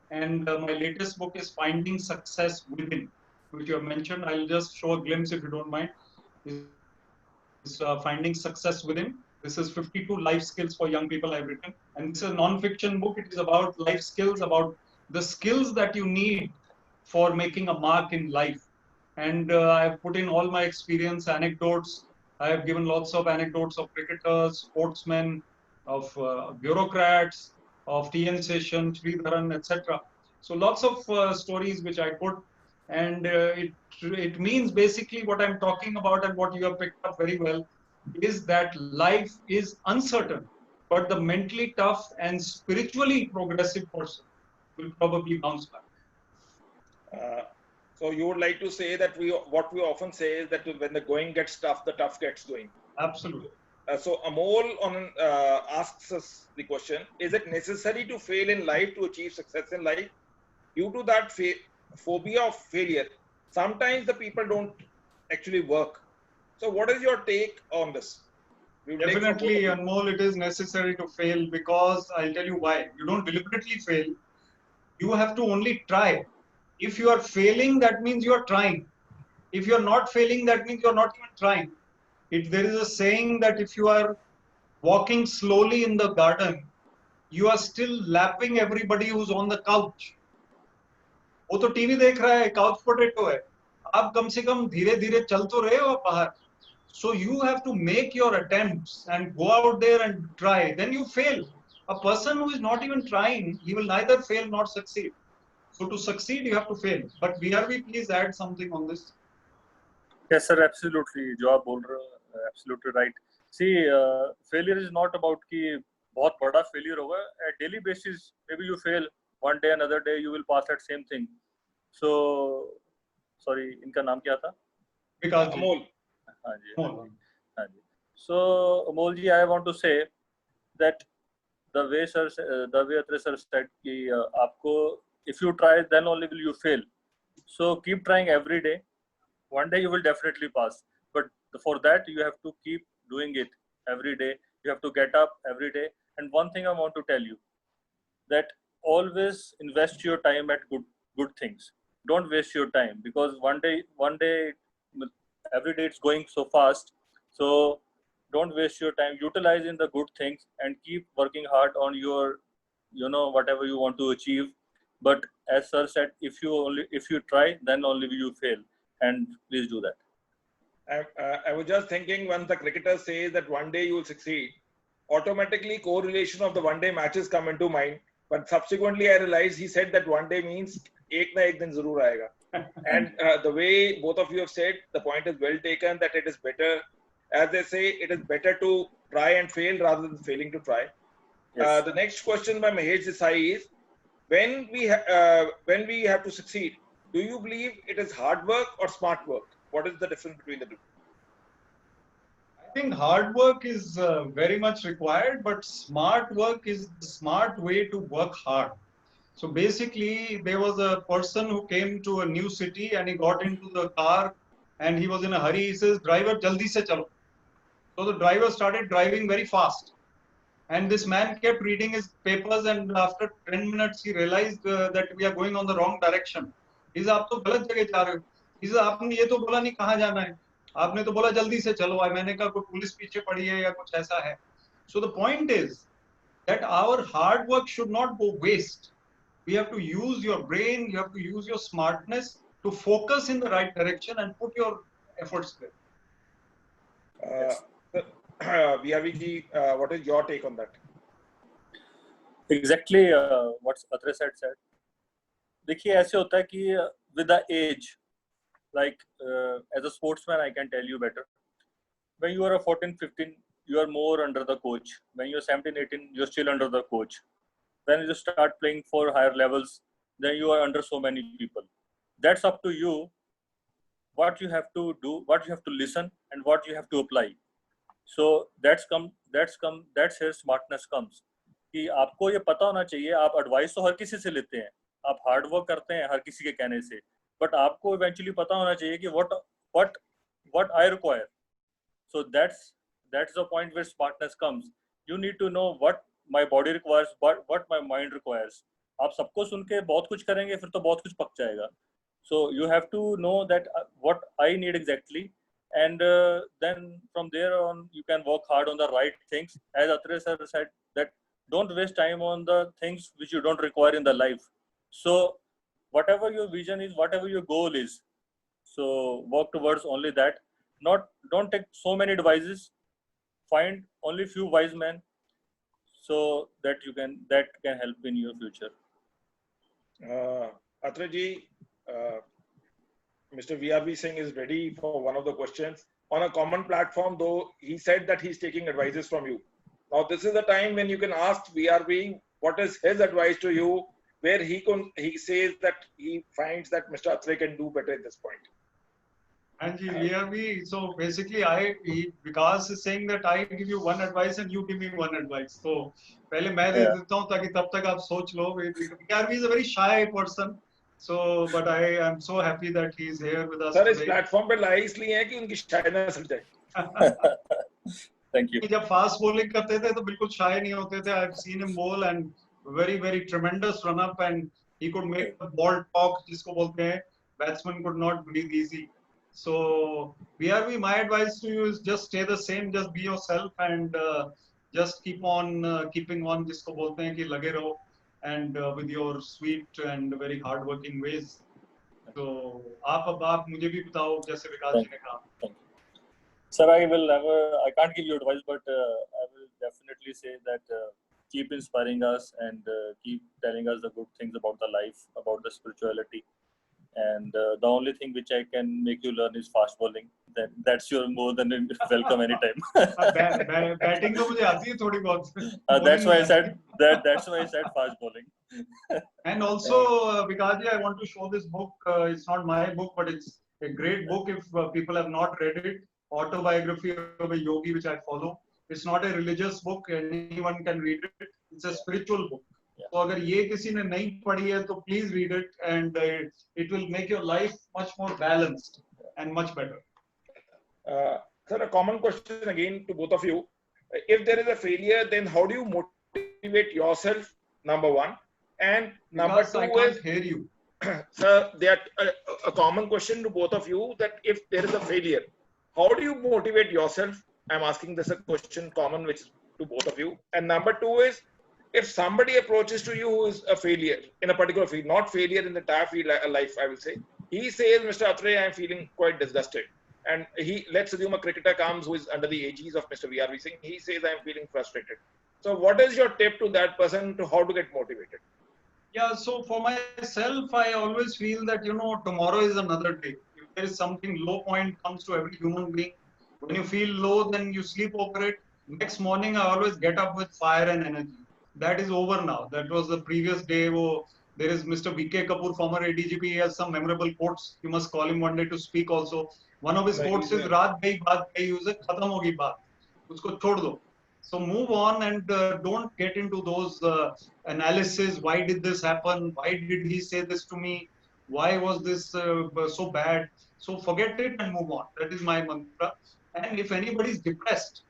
[SPEAKER 2] And my latest book is Finding Success Within, which you have mentioned. I'll just show a glimpse if you don't mind. It's Finding Success Within. This is 52 life skills for young people I've written. And this is a non-fiction book. It is about life skills, about the skills that you need for making a mark in life. And I've put in all my experience, anecdotes. I have given lots of anecdotes of cricketers, sportsmen, of bureaucrats, of TN Session, Sridharan, etc. So lots of stories which I put, and it means basically what I'm talking about and what you have picked up very well is that life is uncertain, but the mentally tough and spiritually progressive person will probably bounce back.
[SPEAKER 1] So you would like to say that what we often say is that when the going gets tough, the tough gets going.
[SPEAKER 2] Absolutely.
[SPEAKER 1] So Amol asks us the question: is it necessary to fail in life to achieve success in life? Due to that phobia of failure, sometimes the people don't actually work. So what is your take on this?
[SPEAKER 2] Definitely, Anmol, it is necessary to fail, because I'll tell you why. You don't deliberately fail. You have to only try. If you are failing, that means you are trying. If you are not failing, that means you are not even trying. There is a saying that if you are walking slowly in the garden, you are still lapping everybody who's on the couch. वो तो TV देख रहा है, couch potato है. आप कम से कम धीरे धीरे चल तो रहे हो बाहर. So you have to make your attempts and go out there and try. Then you fail. A person who is not even trying, he will neither fail nor succeed. So to succeed, you have to fail. But VRV, please add something on this.
[SPEAKER 3] Yes, sir, absolutely. जो आप बोल रहे हो, absolutely right. See, failure is not about कि बहुत बड़ा failure होगा. At daily basis, maybe you fail one day, another day you will pass that same thing. So, sorry, इनका नाम क्या था?
[SPEAKER 1] Amol.
[SPEAKER 3] हाँ जी. So, Amol ji, I want to say that the way Attray sir said कि आपको, if you try, then only will you fail. So keep trying every day. One day you will definitely pass. But For that, you have to keep doing it every day. You have to get up every day. And one thing I want to tell you, that always invest your time at good things. Don't waste your time, because one day, every day it's going so fast. So don't waste your time. Utilize in the good things and keep working hard on your, whatever you want to achieve. But as sir said, if you try, then only will you fail. And please do that.
[SPEAKER 1] I was just thinking, when the cricketer says that one day you will succeed, automatically correlation of the one day matches come into mind. But subsequently I realized he said that one day means ek na ek din zarur aayega. And the way both of you have said, the point is well taken, that it is better, as they say, it is better to try and fail rather than failing to try.
[SPEAKER 3] Yes.
[SPEAKER 1] The next question by Mahesh Desai is, when we have to succeed, do you believe it is hard work or smart work? What is the difference between the two?
[SPEAKER 2] I think hard work is very much required, but smart work is the smart way to work hard. So basically, there was a person who came to a new city and he got into the car and he was in a hurry. He says, "Driver, jaldi se chalo." So the driver started driving very fast. And this man kept reading his papers, and after 10 minutes, he realized that we are going on the wrong direction. He said, "आप तो गलत जगह जा रहे हो." He said, "आपने ये तो बोला नहीं कहाँ जाना है. आपने तो बोला जल्दी से चलो." मैंने कहा कोई पुलिस पीछे पड़ी है या कुछ ऐसा है. So the point is that our hard work should not go waste. We have to use your brain, you have to use your smartness to focus in the right direction and put your efforts there.
[SPEAKER 1] VRV, what is your take on that?
[SPEAKER 3] Exactly what Attray said. देखिए ऐसे होता है कि with the age, like as a sportsman, I can tell you better. When you are a 14, 15, you are more under the coach. When you're 17, 18, you're still under the coach. When you start playing for higher levels, then you are under so many people. That's up to you. What you have to do, what you have to listen, and what you have to apply. So that's where smartness comes. कि आपको ये पता होना चाहिए, आप advice तो हर किसी से लेते हैं, आप हार्ड वर्क करते हैं हर किसी के कहने से, बट आपको इवेंचुअली पता होना चाहिए कि what I require. So that's the point where smartness comes. You need to know what my body requires, what my mind requires. आप सबको सुन के बहुत कुछ करेंगे फिर तो बहुत कुछ पक जाएगा. So you have to know that what I need exactly, and then from there on you can work hard on the right things. As Attray sir said, that don't waste time on the things which you don't require in the life. So whatever your vision is, whatever your goal is, so work towards only that. Don't take so many advices. Find only few wise men, so that can help in your future.
[SPEAKER 1] Attray ji, Mr. VRV Singh is ready for one of the questions. On a common platform, though, he said that he's taking advices from you. Now, this is the time when you can ask VRV what is his advice to you, where he says that he finds that Mr. Attray can do better at this point.
[SPEAKER 2] And VRV, so basically, Vikas is saying that I give you one advice and you give me one advice. So, पहले मैं दे देता हूँ ताकि तब तक आप सोच लो. VRV is a very shy person. So, but I am so happy that he is here with us.
[SPEAKER 1] Sir, इस platform पे लाए इसलिए हैं कि उनकी shyness हट जाए.
[SPEAKER 3] Thank you.
[SPEAKER 2] जब fast bowling करते थे तो बिल्कुल shy नहीं होते थे. I've seen him bowl and very, very tremendous run up, and he could make the ball talk, जिसको बोलते हैं. Batsman could not breathe easy. So, VRV, my advice to you is just stay the same, just be yourself, and just keep on keeping on, जिसको बोलते हैं कि लगे रहो, and with your sweet and very hardworking ways. So, आप मुझे भी बताओ जैसे विकास जी ने कहा.
[SPEAKER 3] Sir, I can't give you advice, but I will definitely say that keep inspiring us and keep telling us the good things about the life, about the spirituality. And the only thing which I can make you learn is fast bowling. That's your more than welcome anytime.
[SPEAKER 2] Batting तो मुझे आती है थोड़ी बहुत.
[SPEAKER 3] That's why I said fast bowling.
[SPEAKER 2] And also, Vikas ji, I want to show this book. It's not my book, but it's a great book if people have not read it. Autobiography of a Yogi, which I follow. It's not a religious book. Anyone can read it. It's a spiritual book.
[SPEAKER 3] Yeah.
[SPEAKER 2] So अगर ये किसी ने नहीं पढ़ी है तो please read it, and it will make your life much more balanced and much better.
[SPEAKER 1] Sir, a common question again to both of you. If there is a failure, then how do you motivate yourself? Number one, and number
[SPEAKER 2] Vikas,
[SPEAKER 1] two
[SPEAKER 2] I can't
[SPEAKER 1] is,
[SPEAKER 2] hear you.
[SPEAKER 1] sir, that a common question to both of you, that if there is a failure, how do you motivate yourself? I'm asking this a question common which is to both of you. And number two is, if somebody approaches to you who is a failure in a particular field, not failure in the entire field life, I will say, he says, Mr. Attray, I'm feeling quite disgusted. And let's assume a cricketer comes who is under the aegis of Mr. V.R.V. Singh. He says, I'm feeling frustrated. So what is your tip to that person to how to get motivated?
[SPEAKER 2] Yeah, so for myself, I always feel that, tomorrow is another day. If there is something low point comes to every human being, when you feel low, then you sleep over it. Next morning, I always get up with fire and energy. That is over now. That was the previous day. There is Mr. VK Kapoor, former ADGP. He has some memorable quotes. You must call him one day to speak also. One of his quotes is, Raat gayi, baat gayi, use khatam hogi baat. Usko chhod do. So move on and don't get into those analysis. Why did this happen? Why did he say this to me? Why was this so bad? So forget it and move on. That is my mantra. And if anybody is depressed,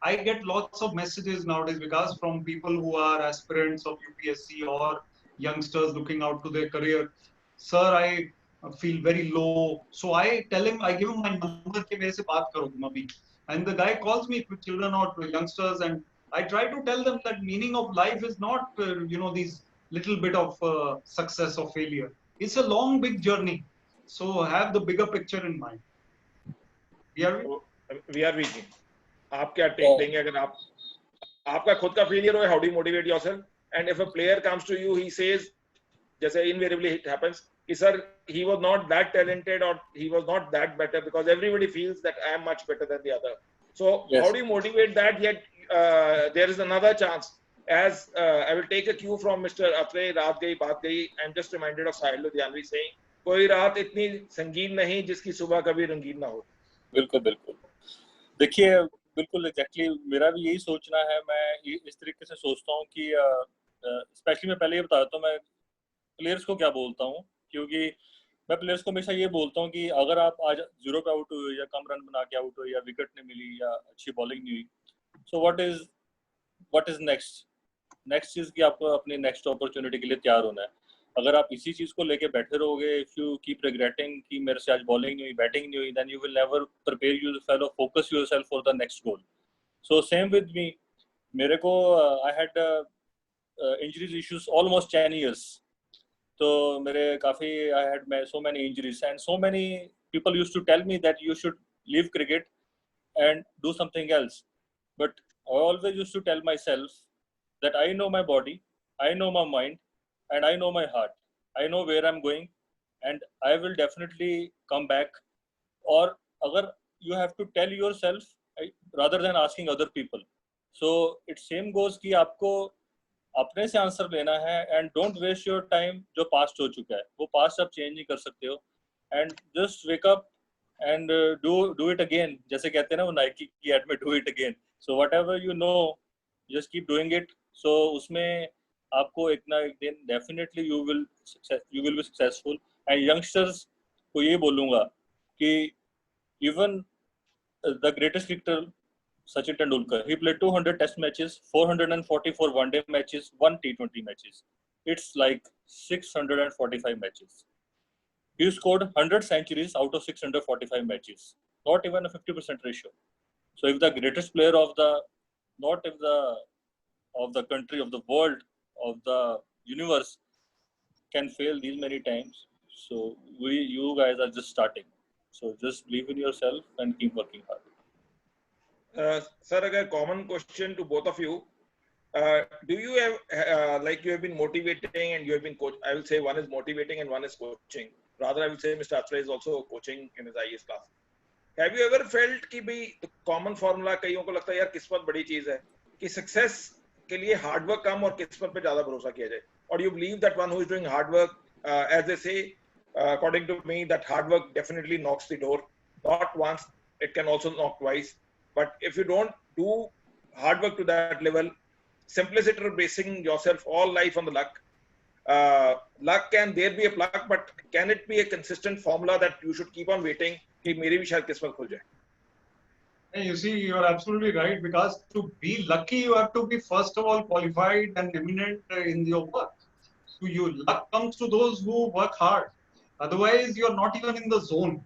[SPEAKER 2] I get lots of messages nowadays because from people who are aspirants of UPSC or youngsters looking out to their career. Sir, I feel very low. So I tell him, I give him my number, कि मेरे से बात करो तुम अभी. And the guy calls me with children or youngsters, and I try to tell them that meaning of life is not, these little bit of success or failure. It's a long, big journey. So have the bigger picture in mind.
[SPEAKER 1] VRV जी, आप क्या take देंगे अगर आपका खुद का failure हो? How do you motivate yourself? And if a player comes to you, he says, जैसे invariably it happens कि sir he was not that talented or he was not that better, because everybody feels that I am much better than the other. So yes, how do you motivate that? Yet there is another chance. As I will take a cue from Mr. Attray, रात गई बात गई. I'm just reminded of Sahil Ludhianvi saying, कोई रात इतनी संगीन नहीं जिसकी सुबह कभी रंगीन ना हो.
[SPEAKER 3] बिल्कुल बिल्कुल. देखिए, बिल्कुल एग्जैक्टली मेरा भी यही सोचना है. मैं इस तरीके से सोचता हूँ कि स्पेशली मैं पहले ये बता देता हूँ मैं प्लेयर्स को क्या बोलता हूँ, क्योंकि मैं प्लेयर्स को हमेशा ये बोलता हूँ कि अगर आप आज 0 पे आउट हुए या कम रन बना के आउट हुए या विकेट नहीं मिली या अच्छी बॉलिंग नहीं हुई, सो व्हाट इज नेक्स्ट चीज कि आपको अपनी नेक्स्ट अपॉर्चुनिटी के लिए तैयार होना है. अगर आप इसी चीज को लेके बैठे रहोगे, इफ यू कीप रिग्रेटिंग कि मेरे से आज बॉलिंग नहीं हुई, बैटिंग नहीं हुई, then you will never prepare yourself और focus yourself for the next goal. So same with me. मेरे को I had injuries issues almost 10 years. So मेरे काफी I had so many injuries and so many people used to tell me that you should leave cricket and do something else. But I always used to tell myself that I know my body, I know my mind, and I know my heart. I know where I'm going, and I will definitely come back. Or agar you have to tell yourself rather than asking other people. So it same goes कि आपको अपने से answer लेना है. And don't waste your time. जो past हो चुका है वो पास्ट आप चेंज नहीं कर सकते हो. And just wake up and do it again. जैसे कहते हैं ना वो नाइकी की एड में, do it again. So whatever you know, just keep doing it. So उसमें आपको एक ना एक दिन definitely you will be successful. And youngsters को ये बोलूँगा कि even the greatest cricketer Sachin Tendulkar, he played 200 test matches, 444 one-day matches, 1 T20 matches. It's like 645 matches. He scored 100 centuries out of 645 matches. Not even a 50% ratio. So if the greatest player of the country, of the world, of the universe can fail these many times, so you guys are just starting. So just believe in yourself and keep working hard.
[SPEAKER 1] Sir, a common question to both of you. Do you have, like you have been motivating and you have been coach, I will say one is motivating and one is coaching. Rather, I will say Mr. Attray is also coaching in his IAS class. Have you ever felt कि भाई common formula कईयों को लगता है यार किस्मत बड़ी चीज है कि success के लिए hard work कम और किस्मत पे ज्यादा भरोसा किया जाए? Or do you believe that one who is doing hard work, as they say, according to me, that hard work definitely knocks the door, not once, it can also knock twice. But if you don't do hard work to that level, simplicity basing yourself all life on the luck. Luck, can there be a luck, but can it be a consistent formula that you should keep on waiting कि मेरी भी शायद किस्मत खुल जाए?
[SPEAKER 2] Hey, you see, you are absolutely right, because to be lucky, you have to be first of all qualified and eminent in your work. So your luck comes to those who work hard. Otherwise, you're not even in the zone.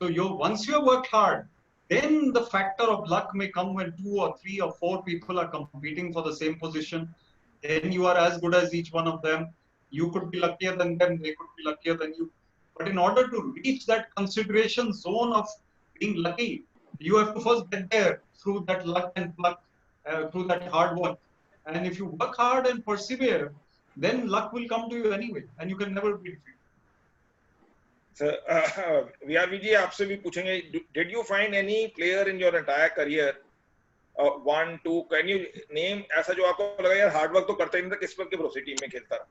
[SPEAKER 2] So once you have worked hard, then the factor of luck may come when 2 or 3 or 4 people are competing for the same position. Then you are as good as each one of them. You could be luckier than them, they could be luckier than you. But in order to reach that consideration zone of being lucky, you have to first get there through that luck and pluck, through that hard work. And if you work hard and persevere, then luck will come to you anyway, and you can never be defeated.
[SPEAKER 1] So, VRVG आपसे भी पूछेंगे, did you find any player in your entire career, one, two, can you name ऐसा जो आपको लगा यार hard work तो करता ही नहीं था, किस पर के भरोसे टीम में खेलता रहा?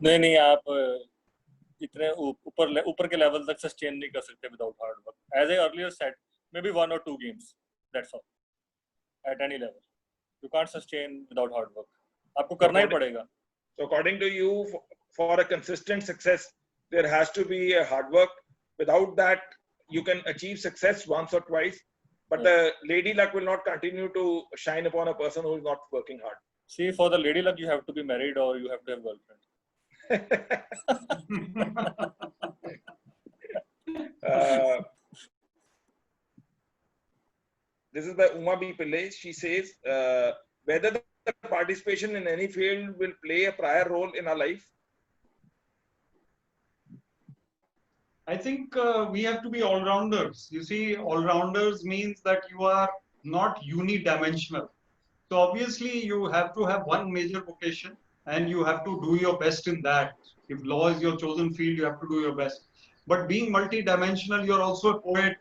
[SPEAKER 3] नहीं आप इतने ऊपर के लेवल तक सस्टेन नहीं कर सकते without hard work. As I earlier said, maybe 1 or 2 games, that's all, at any level. You can't sustain without hard work. आपको करना ही पड़ेगा.
[SPEAKER 1] So according to you, for a consistent success, there has to be a hard work. Without that, you can achieve success once or twice, but the lady luck will not continue to shine upon a person who is not working hard.
[SPEAKER 3] See, for the lady luck, you have to be married or you have to have girlfriend.
[SPEAKER 1] This is by Uma B. Pillai. She says, whether the participation in any field will play a prior role in our life.
[SPEAKER 2] I think we have to be all-rounders. You see, all-rounders means that you are not unidimensional. So obviously, you have to have one major vocation and you have to do your best in that. If law is your chosen field, you have to do your best. But being multi-dimensional, you're also a poet.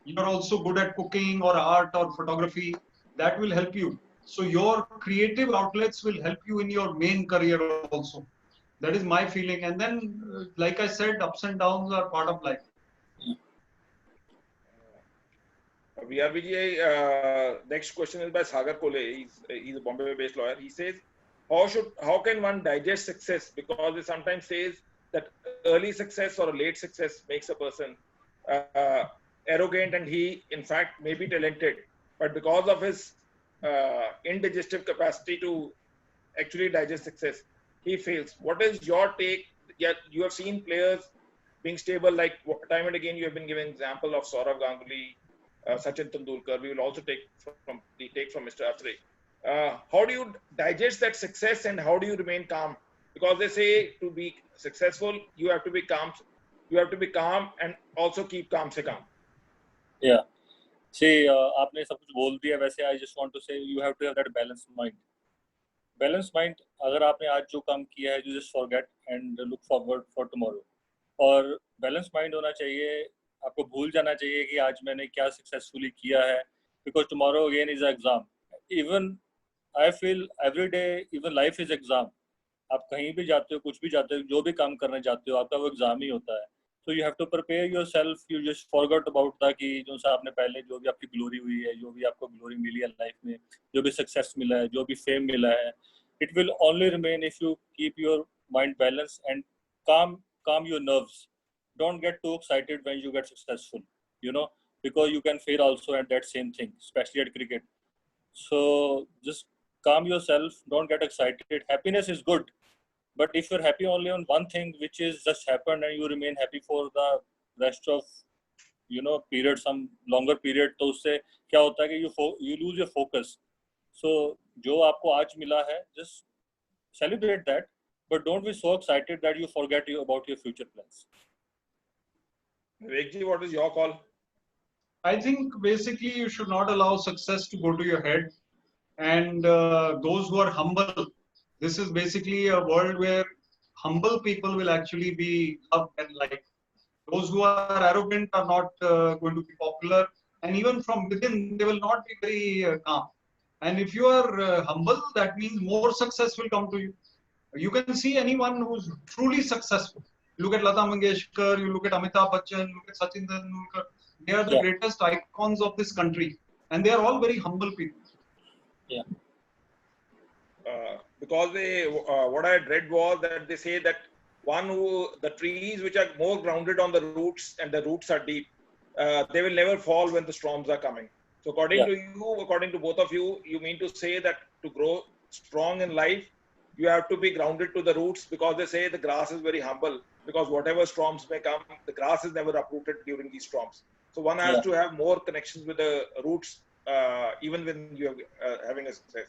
[SPEAKER 2] You're also good at cooking or art or photography. That will help you. So your creative outlets will help you in your main career also. That is my feeling. And then, like I said, ups and downs are part of life.
[SPEAKER 1] VRVGI, next question is by Sagar Kole. He's a Bombay-based lawyer. He says, how can one digest success? Because it sometimes says that early success or a late success makes a person arrogant, and he, in fact, may be talented, but because of his indigestive capacity to actually digest success, he fails. What is your take? Yet you have seen players being stable, like time and again you have been given example of Saurav Ganguly, Sachin Tendulkar. We will also take from Mr. Attray. How do you digest that success and how do you remain calm? Because they say to be successful, you have to be calm. You have to be calm and also keep calm se calm.
[SPEAKER 3] Yeah. See, आपने सब कुछ बोल दिया. वैसे I just want to say you have to have that balanced mind. Balanced mind. अगर आपने आज जो काम किया है, you just forget and look forward for tomorrow. और balanced mind होना चाहिए. आपको भूल जाना चाहिए कि आज मैंने क्या successfully किया है. Because tomorrow again is an exam. Even I feel every day, even life is exam. आप कहीं भी जाते हो, कुछ भी जाते हो, जो भी काम करने जाते हो, आपका वो एग्जाम ही होता है. So you have to prepare yourself. You just forgot about that कि जो सा आपने पहले जो भी आपकी ग्लोरी हुई है, जो भी आपको ग्लोरी मिली है लाइफ में, जो भी सक्सेस मिला है, जो भी फेम मिला है, it will only remain if you keep your mind balanced and calm your nerves. Don't get too excited when you get successful, because you can fail also at that same thing, especially at cricket. So just calm yourself. Don't get excited. Happiness is good. But if you're happy only on one thing which is just happened and you remain happy for the rest of period, some longer period, तो उससे क्या होता है कि you lose your focus. So जो आपको आज मिला है, just celebrate that, but don't be so excited that you forget about your future plans.
[SPEAKER 1] Vivek ji, what is your call?
[SPEAKER 2] I think basically you should not allow success to go to your head, and those who are humble. This is basically a world where humble people will actually be loved and liked. Those who are arrogant are not going to be popular, and even from within, they will not be very calm. And if you are humble, that means more success will come to you. You can see anyone who's truly successful. You look at Lata Mangeshkar, you look at Amitabh Bachchan, look at Sachin Tendulkar. They are the greatest icons of this country, and they are all very humble people.
[SPEAKER 3] Yeah.
[SPEAKER 1] Because what I had read was that they say that the trees which are more grounded on the roots and the roots are deep, they will never fall when the storms are coming. So according to you, according to both of you, you mean to say that to grow strong in life, you have to be grounded to the roots, because they say the grass is very humble, because whatever storms may come, the grass is never uprooted during these storms. So one has to have more connections with the roots, even when you are having a success.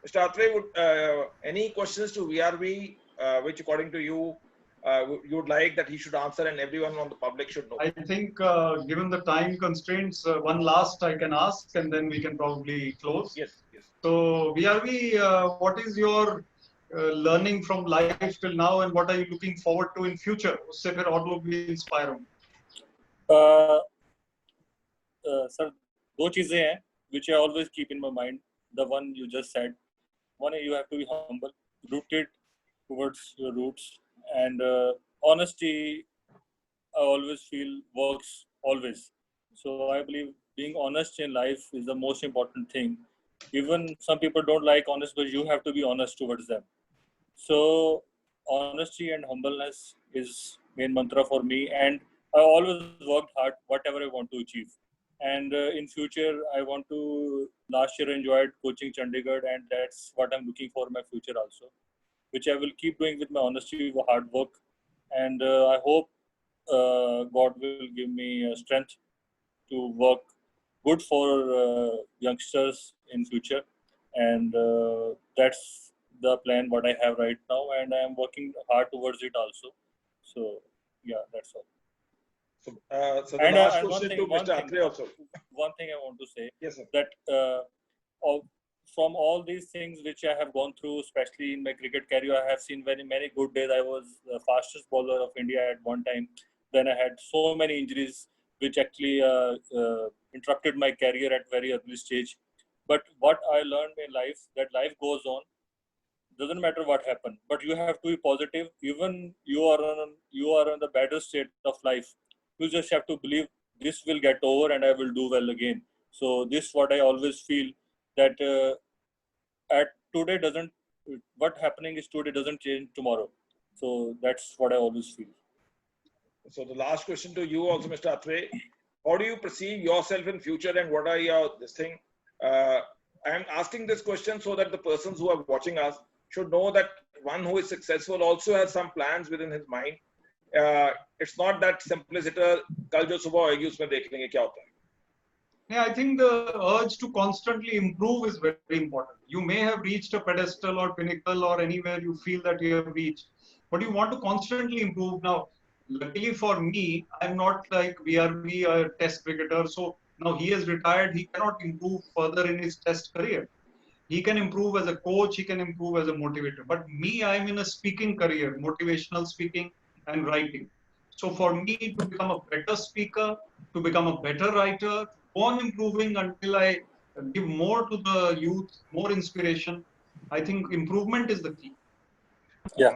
[SPEAKER 1] Mr. Attray, any questions to VRV, which according to you, you would like that he should answer and everyone on the public should know?
[SPEAKER 2] I think given the time constraints, one last I can ask and then we can probably close.
[SPEAKER 1] Yes.
[SPEAKER 2] So VRV, what is your learning from life till now and what are you looking forward to in future? उससे फिर और लोग भी inspire होंगे.
[SPEAKER 3] Sir, दो चीजें हैं which I always keep in my mind. The one you just said. One, you have to be humble, rooted towards your roots, and honesty, I always feel works always. So I believe being honest in life is the most important thing. Even some people don't like honest, but you have to be honest towards them. So honesty and humbleness is main mantra for me, and I always worked hard whatever I want to achieve. And in future, I want to. Last year, I enjoyed coaching Chandigarh, and that's what I'm looking for in my future also, which I will keep doing with my honesty, hard work, and I hope God will give me strength to work good for youngsters in future, and that's the plan what I have right now, and I am working hard towards it also. So yeah, that's all.
[SPEAKER 1] So the last question to Mr. Attray also.
[SPEAKER 3] One thing I want to say,
[SPEAKER 1] yes, sir.
[SPEAKER 3] That from all these things which I have gone through, especially in my cricket career, I have seen very many good days. I was the fastest bowler of India at one time. Then I had so many injuries which actually interrupted my career at very early stage. But what I learned in life, that life goes on. Doesn't matter what happened, but you have to be positive. Even you are on the better state of life. You just have to believe this will get over and I will do well again. So this is what I always feel, that at today doesn't, what happening is today doesn't change tomorrow. So that's what I always feel.
[SPEAKER 1] So the last question to you also, Mr. Attray. How do you perceive yourself in future and what are your this thing? I am asking this question so that the persons who are watching us should know that one who is successful also has some plans within his mind. It's not that simplicity. कल जो सुबह होगी उसमें देख लेंगे क्या होता है.
[SPEAKER 2] Yeah, I think the urge to constantly improve is very important. You may have reached a pedestal or pinnacle or anywhere you feel that you have reached, but you want to constantly improve. Now, luckily for me, I'm not like VRV, a test cricketer. So now he has retired. He cannot improve further in his test career. He can improve as a coach. He can improve as a motivator. But me, I'm in a speaking career, motivational speaking and writing. So for me to become a better speaker, to become a better writer, go on improving until I give more to the youth, more inspiration. I think improvement is the key.
[SPEAKER 3] Yeah.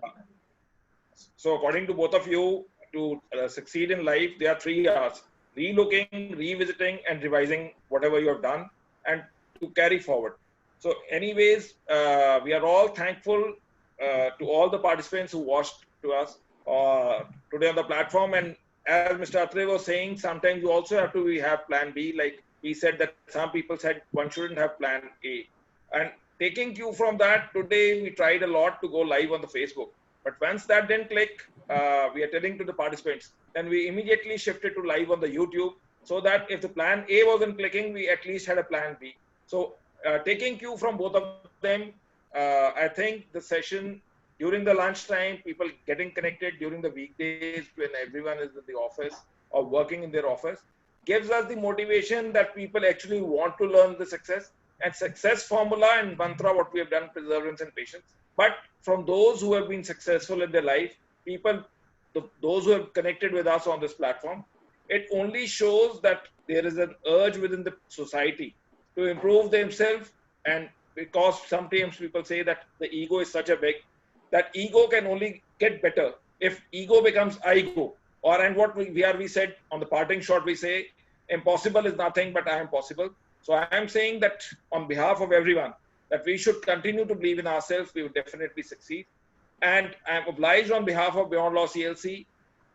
[SPEAKER 1] So according to both of you, to succeed in life, there are 3 R's: relooking, revisiting, and revising whatever you have done, and to carry forward. So anyways, we are all thankful to all the participants who watched to us today on the platform. And as Mr. Attray was saying, sometimes you also have to have plan B. Like he said that some people said one shouldn't have plan A. And taking cue from that, today we tried a lot to go live on the Facebook. But once that didn't click, we are telling to the participants, then we immediately shifted to live on the YouTube, so that if the plan A wasn't clicking, we at least had a plan B. So taking cue from both of them, I think the session during the lunchtime, people getting connected during the weekdays when everyone is in the office or working in their office, gives us the motivation that people actually want to learn the success and success formula and mantra, what we have done, perseverance and patience. But from those who have been successful in their life, people, those who have connected with us on this platform, it only shows that there is an urge within the society to improve themselves. And because sometimes people say that the ego is such a big, that ego can only get better if ego becomes I go. Or, and what we said on the parting shot, we say, impossible is nothing but I am possible. So I am saying that on behalf of everyone, that we should continue to believe in ourselves. We will definitely succeed. And I am obliged on behalf of Beyond Law CLC,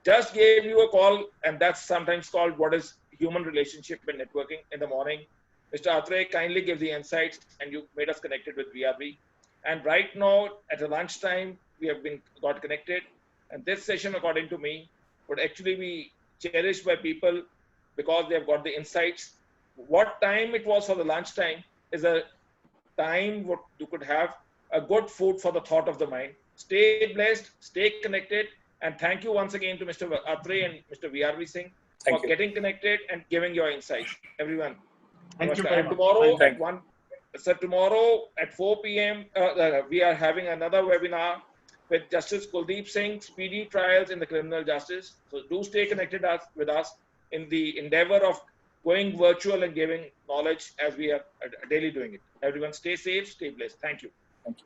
[SPEAKER 1] just gave you a call, and that's sometimes called what is human relationship and networking in the morning. Mr. Attray kindly gave the insights and you made us connected with VRV. And right now at the lunchtime, we have got connected. And this session, according to me, would actually be cherished by people because they have got the insights. What time it was for the lunchtime is a time what you could have a good food for the thought of the mind. Stay blessed, stay connected, and thank you once again to Mr. Attray and Mr. VRV Singh for getting connected and giving your insights. Everyone.
[SPEAKER 2] Thank you very
[SPEAKER 1] and
[SPEAKER 2] much.
[SPEAKER 1] tomorrow at 1, so tomorrow at 4 p.m. We are having another webinar with Justice Kuldeep Singh, Speedy Trials in the Criminal Justice. So do stay connected with us in the endeavor of going virtual and giving knowledge as we are daily doing it. Everyone stay safe, stay blessed. Thank you.
[SPEAKER 4] Thank you.